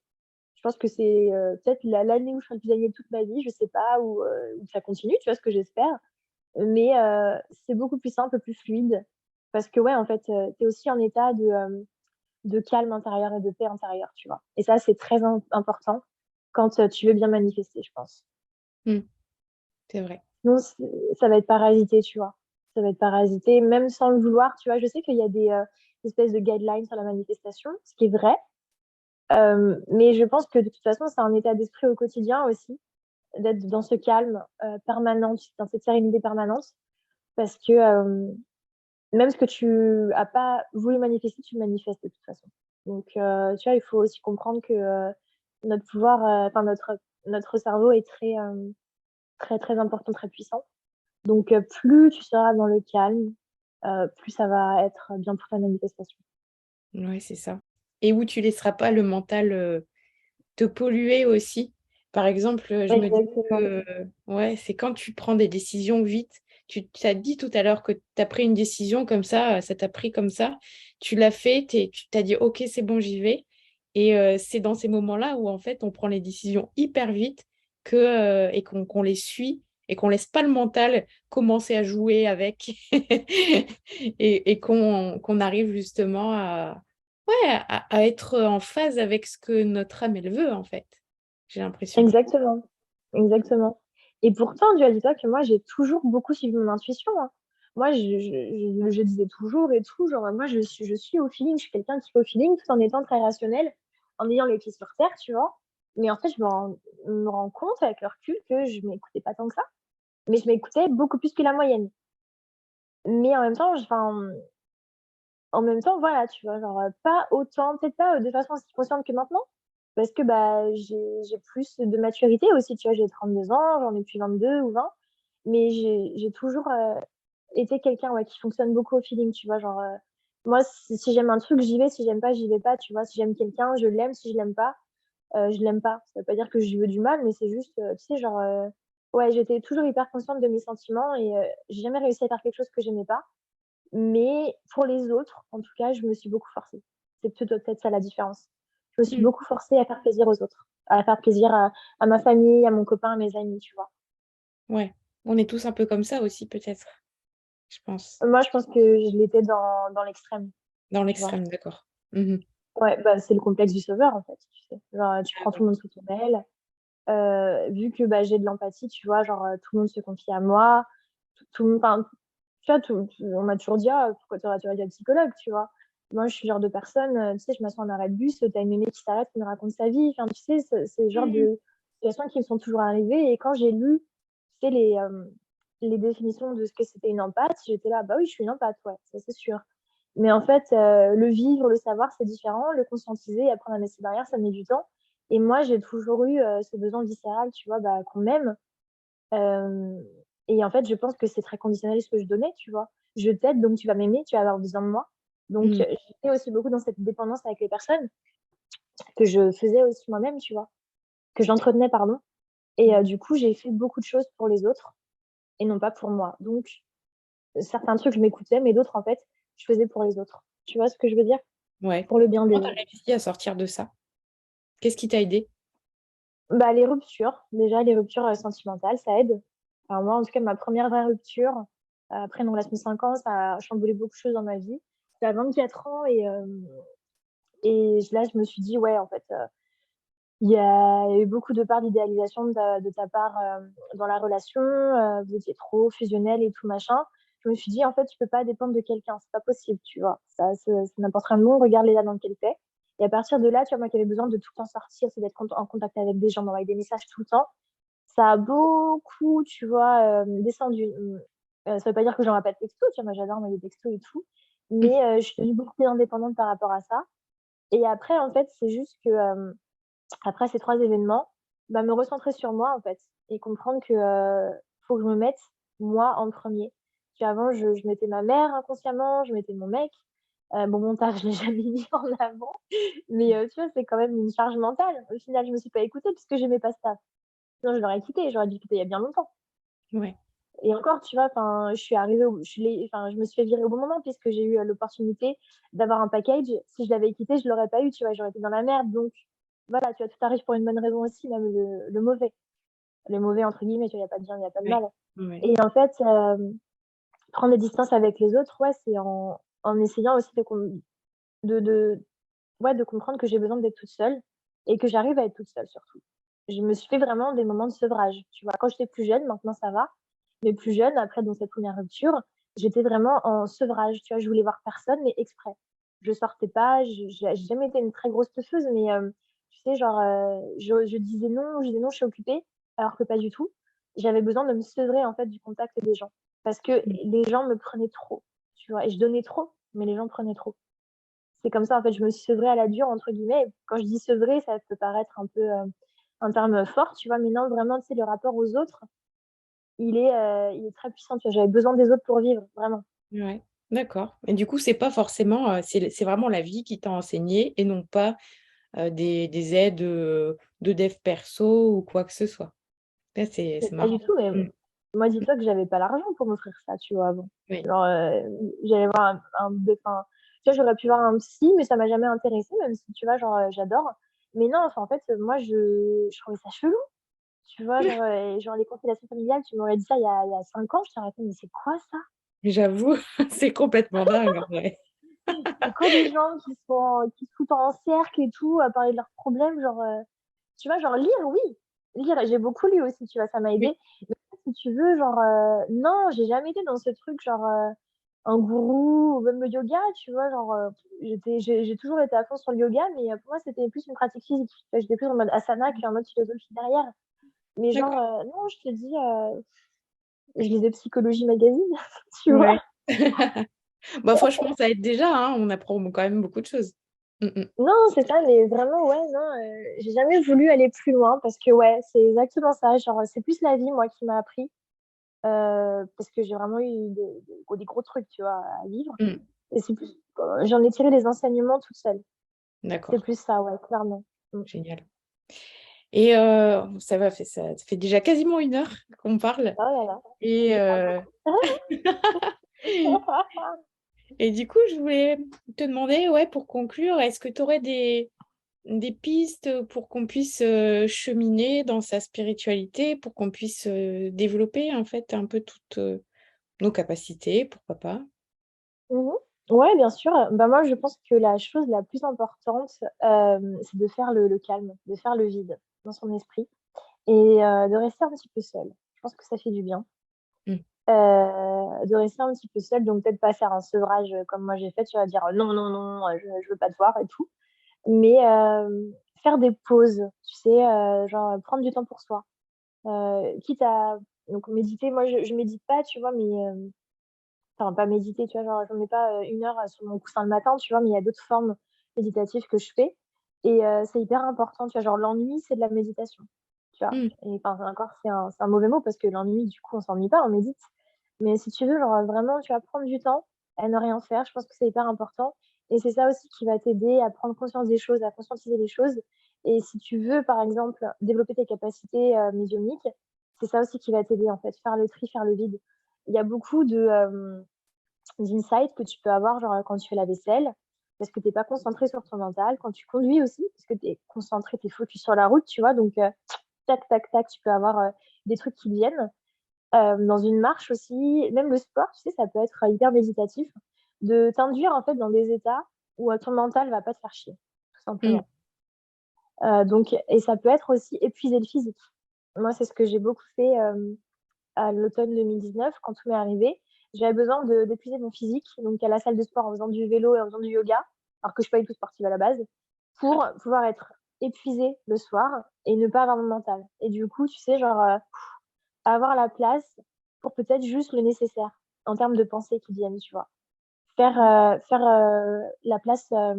je pense que c'est, peut-être l'année où je serai le plus alignée de toute ma vie, je sais pas, où ça continue, tu vois, ce que j'espère. Mais c'est beaucoup plus simple, plus fluide parce que, ouais, en fait, tu es aussi en état de calme intérieur et de paix intérieure, tu vois? Et ça, c'est très important quand, tu veux bien manifester, je pense. Mmh. C'est vrai. Sinon, ça va être parasité, tu vois? Ça va être parasité, même sans le vouloir, tu vois? Je sais qu'il y a des, espèces de guidelines sur la manifestation, ce qui est vrai, mais je pense que de toute façon, c'est un état d'esprit au quotidien aussi, d'être dans ce calme, permanent, dans cette sérénité permanente parce que, même ce que tu as pas voulu manifester, tu le manifestes de toute façon. Donc, tu vois, il faut aussi comprendre que, notre pouvoir, enfin notre cerveau est très, très, très important, très puissant. Donc, plus tu seras dans le calme, plus ça va être bien pour ta manifestation. Ouais, c'est ça. Et où tu laisseras pas le mental, te polluer aussi. Par exemple, je me dis Exactement, que, ouais, c'est quand tu prends des décisions vite. Tu as dit tout à l'heure que tu as pris une décision comme ça t'a pris comme ça. Tu l'as fait, tu t'as dit: «OK, c'est bon, j'y vais» et c'est dans ces moments-là où en fait, on prend les décisions hyper vite et qu'on les suit et qu'on laisse pas le mental commencer à jouer avec et qu'on arrive justement à ouais, à être en phase avec ce que notre âme, elle veut, en fait, j'ai l'impression. exactement, exactement. Et pourtant, dis-toi que moi, j'ai toujours beaucoup suivi mon intuition, hein. Moi, je disais toujours et tout, genre, moi, je suis au feeling, je suis quelqu'un qui va au feeling tout en étant très rationnelle, en ayant les pieds sur terre, tu vois? Mais en fait, je me rends compte avec le recul que je m'écoutais pas tant que ça, mais je m'écoutais beaucoup plus que la moyenne. Mais en même temps, voilà, tu vois? Genre, pas autant, peut-être pas, de façon aussi consciente que maintenant, parce que, bah, j'ai plus de maturité aussi, tu vois? J'ai 32 ans, j'en ai plus 22 ou 20, mais j'ai toujours, été quelqu'un, ouais, qui fonctionne beaucoup au feeling, tu vois? Genre, moi, si j'aime un truc, j'y vais, si j'aime pas, j'y vais pas, tu vois? Si j'aime quelqu'un, je l'aime, si je l'aime pas, je l'aime pas. Ça veut pas dire que je lui veux du mal, mais c'est juste, tu sais, genre, ouais, j'étais toujours hyper consciente de mes sentiments et j'ai jamais réussi à faire quelque chose que j'aimais pas. Mais pour les autres, en tout cas, je me suis beaucoup forcée. C'est peut-être ça la différence. Je me suis Mmh. beaucoup forcée à faire plaisir aux autres, à faire plaisir à ma famille, à mon copain, à mes amis, tu vois? Ouais, on est tous un peu comme ça aussi peut-être, je pense. Moi, je pense que je l'étais dans l'extrême, Dans tu vois? l'extrême, d'accord. Mmh. Ouais, bah, c'est le complexe du sauveur, en fait, tu sais? Genre, tu Ah prends tout le ouais. monde sous ton aile, vu que, bah, j'ai de l'empathie, tu vois? Genre, tout le monde se confie à moi, tout le monde enfin, tu vois, on m'a toujours dit: «Ah, pourquoi tu aurais dû être psychologue», tu vois? Moi, je suis le genre de personne, tu sais, je m'assois en arrêt de bus, tu as une mémé qui s'arrête, qui me raconte sa vie, enfin, tu sais, c'est le genre Mmh. de situations qui me sont toujours arrivées et quand j'ai lu, tu sais, les définitions de ce que c'était une empathe, j'étais là: «Bah oui, je suis une empathe, ouais, ça c'est sûr». Mais en fait, le vivre, le savoir, c'est différent, le conscientiser, apprendre à mettre ses barrières, ça met du temps et moi, j'ai toujours eu, ce besoin viscéral, tu vois, bah, qu'on m'aime. Hem et en fait, je pense que c'est très conditionnel ce que je donnais, tu vois? Je t'aide, donc tu vas m'aimer, tu vas avoir besoin de moi. Donc Mmh. j'étais aussi beaucoup dans cette dépendance avec les personnes que je faisais aussi moi-même, tu vois? Que j'entretenais, pardon et Mmh. du coup, j'ai fait beaucoup de choses pour les autres et non pas pour moi. Donc certains trucs, je m'écoutais, mais d'autres, en fait, je faisais pour les autres. Tu vois ce que je veux dire? Ouais. Pour le bien Comment des tu as autres. réussi à sortir de ça? Qu'est-ce qui t'a aidé? Bah, les ruptures, déjà les ruptures, sentimentales, ça aide. Alors moi, en tout cas, ma première vraie rupture, après une relation de 5 ans, ça a chamboulé beaucoup de choses dans ma vie. C'était à 24 ans et là, je me suis dit: «Ouais, en fait, il y a eu beaucoup de part d'idéalisation de ta part, dans la relation, vous étiez trop fusionnels et tout machin». Je me suis dit: «En fait, tu peux pas dépendre de quelqu'un, c'est pas possible», tu vois? Ça c'est n'importe quel monde, regarde l'état dans lequel tu es et à partir de là, tu vois, moi qui avais besoin de tout le temps sortir, c'est d'être en contact avec des gens, d'envoyer des messages tout le temps, ça a beaucoup, tu vois, descendu. Ça veut pas dire que j'envoie pas de textos, tu vois? Moi, j'adore envoyer des textos et tout, mais je suis devenue beaucoup plus indépendante par rapport à ça. Et après, en fait, c'est juste que, après ces 3 événements, bah, me recentrer sur moi, en fait, et comprendre que, faut que je me mette moi en premier. Qu'avant, je mettais ma mère inconsciemment, je mettais mon mec. Bon, mon taf, je l'ai jamais mis en avant, mais tu vois, c'est quand même une charge mentale. Au final, je me suis pas écoutée puisque j'aimais pas ce taf. Sinon, je l'aurais quitté, j'aurais dû quitter il y a bien longtemps. Ouais, Et encore, tu vois, enfin, je suis arrivée au je me suis fait virer au bon moment puisque j'ai eu, l'opportunité d'avoir un package. Si je l'avais quitté, je l'aurais pas eu, tu vois? J'aurais été dans la merde, donc voilà, tu vois, tout arrive pour une bonne raison aussi, même le mauvais. Le «mauvais» entre guillemets, tu vois? Il y a pas de bien, il y a pas de ouais, mal. ouais. Et en fait, prendre des distances avec les autres, ouais, c'est en essayant aussi de ouais, de comprendre que j'ai besoin d'être toute seule et que j'arrive à être toute seule surtout. Je me suis fait vraiment des moments de sevrage, tu vois? Quand j'étais plus jeune, maintenant ça va, mais plus jeune, après dans cette première rupture, j'étais vraiment en sevrage, tu vois? Je voulais voir personne, mais exprès. Je sortais pas, j'ai jamais été une très grosse teufeuse, mais tu sais, genre, je disais: «Non», je disais: «Non, je suis occupée», alors que pas du tout. J'avais besoin de me sevrer, en fait, du contact des gens parce que Mmh. les gens me prenaient trop, tu vois? Et je donnais trop, mais les gens prenaient trop. C'est comme ça, en fait, je me suis «sevrée à la dure» entre guillemets. Quand je dis «sevrer», ça peut paraître un peu, un terme fort, tu vois? Mais non, vraiment, tu sais, le rapport aux autres, il est très puissant, tu vois? J'avais besoin des autres pour vivre, vraiment. Ouais, d'accord. Et du coup, c'est pas forcément, c'est vraiment la vie qui t'a enseigné et non pas, des aides, de dev perso ou quoi que ce soit. Ça, c'est Pas du marrant. tout, mais Mmh. moi, dis-toi que j'avais pas l'argent pour m'offrir ça, tu vois, avant. Oui. Genre, j'allais voir enfin, tu vois, j'aurais pu voir un psy, mais ça m'a jamais intéressée, même si, tu vois, genre, j'adore. Mais non, enfin, en fait, moi, je trouvais ça chelou, tu vois? Genre, genre les constellations familiales, tu m'aurais dit ça il y a 5 ans, je t'aurais fait: «Mais c'est quoi ça?» J'avoue, c'est complètement dingue en vrai. C'est quoi des gens qui se foutent en cercle et tout, à parler de leurs problèmes, genre, tu vois? Genre lire, oui, lire, j'ai beaucoup lu aussi, tu vois? Ça m'a Oui. aidée. Mais si tu veux, genre, non, j'ai jamais été dans ce truc genre, un gourou ou même le yoga, tu vois? Genre, j'ai toujours été à fond sur le yoga, mais pour moi, c'était plus une pratique physique. Tu vois? J'étais plus en mode asana qu'en mode philosophie derrière. Mais genre, D'accord. non, je te dis, je lisais Psychologie Magazine, tu vois? Ouais. Bah, franchement, ça aide déjà, hein, on apprend quand même beaucoup de choses. Mmh mh. Non, c'est ça, mais vraiment, ouais, non, j'ai jamais voulu aller plus loin parce que, ouais, c'est exactement ça, genre, c'est plus la vie, moi, qui m'a appris, parce que j'ai vraiment eu des gros trucs, tu vois, à vivre Mmh. et c'est plus j'en ai tiré les enseignements toute seule. C'est D'accord, plus ça, ouais, clairement. Mmh. génial. Et ça fait déjà quasiment 1 heure qu'on parle Oh là là, et déjà et du coup, je voulais te demander, ouais, pour conclure, est-ce que tu aurais des pistes pour qu'on puisse, cheminer dans sa spiritualité, pour qu'on puisse, développer, en fait, un peu toutes, nos capacités, pourquoi pas? Mmh. Ouais, bien sûr, bah, moi, je pense que la chose la plus importante, c'est de faire le calme, de faire le vide dans son esprit et de rester un petit peu seul. Je pense que ça fait du bien. Mmh. De rester un petit peu seule, donc peut-être pas faire un sevrage, comme moi j'ai fait, tu vas dire: «Non, non, non, je veux pas te voir et tout». Mais faire des pauses, tu sais, genre, prendre du temps pour soi. Quitte à donc méditer, moi je médite pas, tu vois? Mais enfin pas méditer, tu vois? Genre je mets pas, 1 heure, sur mon coussin le matin, tu vois? Mais il y a d'autres formes méditatives que je fais et c'est hyper important, tu vois? Genre l'ennui, c'est de la méditation, tu vois? Mmh. Et enfin encore c'est un mauvais mot parce que l'ennui, du coup, on s'ennuie pas, on médite. Mais si tu veux, genre, vraiment, tu vas prendre du temps à ne rien faire, je pense que c'est hyper important et c'est ça aussi qui va t'aider à prendre conscience des choses, à conscientiser les choses et si tu veux, par exemple, développer tes capacités, médiumniques, c'est ça aussi qui va t'aider, en fait, faire le tri, faire le vide. Il y a beaucoup d'insights que tu peux avoir, genre, quand tu fais la vaisselle, parce que tu es pas concentré sur ton mental, quand tu conduis aussi, parce que tu es concentré, tu es focus sur la route, tu vois? Donc tac, tac, tac, tu peux avoir, des trucs qui viennent. Dans une marche aussi, même le sport, tu sais, ça peut être hyper méditatif, de t'induire en fait dans des états où, ton mental va pas te faire chier, tout Mmh. simplement. Donc et ça peut être aussi épuiser le physique. Moi, c'est ce que j'ai beaucoup fait, à l'automne 2019 quand tout m'est arrivé. J'avais besoin d'épuiser mon physique, donc à la salle de sport en faisant du vélo et en faisant du yoga, alors que je suis pas du tout sportive à la base, pour pouvoir être épuisée le soir et ne pas avoir mon mental. Et du coup, tu sais, genre, avoir la place pour peut-être juste le nécessaire en termes de pensées qui viennent, tu vois? Faire la place, à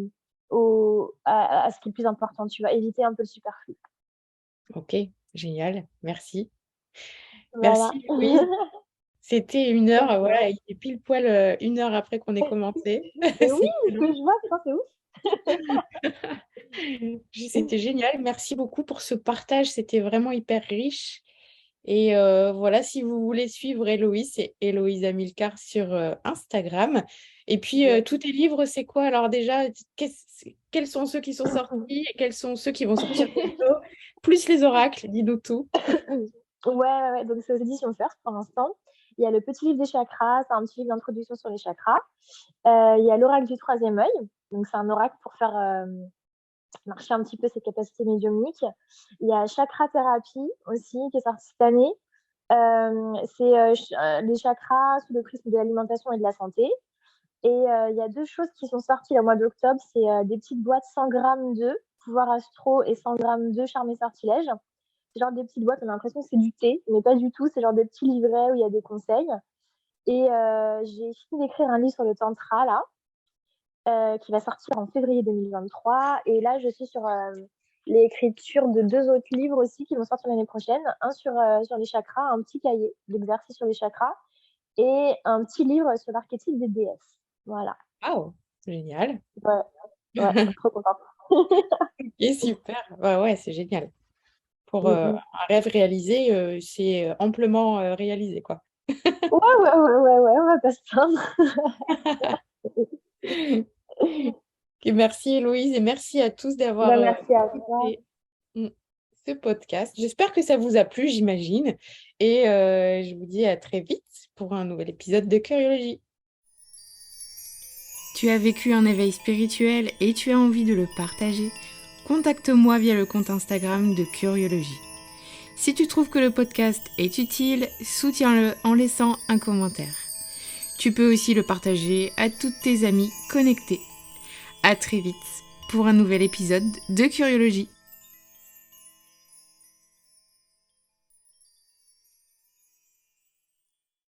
ce qui est le plus important, tu vois? Éviter un peu le superflu. OK, génial, merci. Voilà. Merci Louise. C'était 1 De heure, rien. voilà, il est pile poil, 1 heure après qu'on ait commencé. Mais oui, C'était ce long. que je vois, putain, c'est ouf. C'était génial. Merci beaucoup pour ce partage, c'était vraiment hyper riche et voilà, si vous voulez suivre Héloïse, c'est Héloïse Amilcar sur, Instagram et puis, Yes. tous tes livres, c'est quoi alors déjà? Quels sont ceux qui sont sortis et quels sont ceux qui vont sortir bientôt? Plus les oracles, dis-nous tout. Ouais, ouais, ouais, donc c'est aux éditions First pour l'instant. Il y a le petit livre des chakras, c'est un petit livre d'introduction sur les chakras. Il y a l'oracle du troisième œil, donc c'est un oracle pour faire, marcher un petit peu ses capacités médiumniques. Il y a Chakra Thérapie aussi qui est sorti cette année. C'est, les chakras sous le prisme de l'alimentation et de la santé. Et il y a 2 choses qui sont sorties au mois d'octobre, c'est, des petites boîtes 100 grammes de pouvoir astro et 100 grammes de charme et sortilèges. C'est genre des petites boîtes, on a l'impression que c'est du thé, mais pas du tout, c'est genre des petits livrets où il y a des conseils. Et j'ai fini d'écrire un livre sur le tantra là, qui va sortir en février 2023. Et là, je suis sur l'écriture de 2 autres livres aussi qui vont sortir l'année prochaine. Un sur les chakras, un petit cahier d'exercices sur les chakras et un petit livre sur l'archétype des déesses. Voilà. Waouh! Génial. Ouais, ouais, trop contente. OK, super. Ouais, ouais, c'est génial. Pour, Mmh mh. un rêve réalisé, c'est, amplement, réalisé, quoi. Ouais, ouais, ouais, ouais, ouais, on va pas se plaindre. OK, merci Héloïse et merci à tous d'avoir, Bah, merci à toi. écouté, mmh, ce podcast. J'espère que ça vous a plu, j'imagine et je vous dis à très vite pour un nouvel épisode de Curiologie. Tu as vécu un éveil spirituel et tu as envie de le partager? Contacte-moi via le compte Instagram de Curiologie. Si tu trouves que le podcast est utile, soutiens-le en laissant un commentaire. Tu peux aussi le partager à toutes tes amies connectées. À très vite pour un nouvel épisode de Curiologie.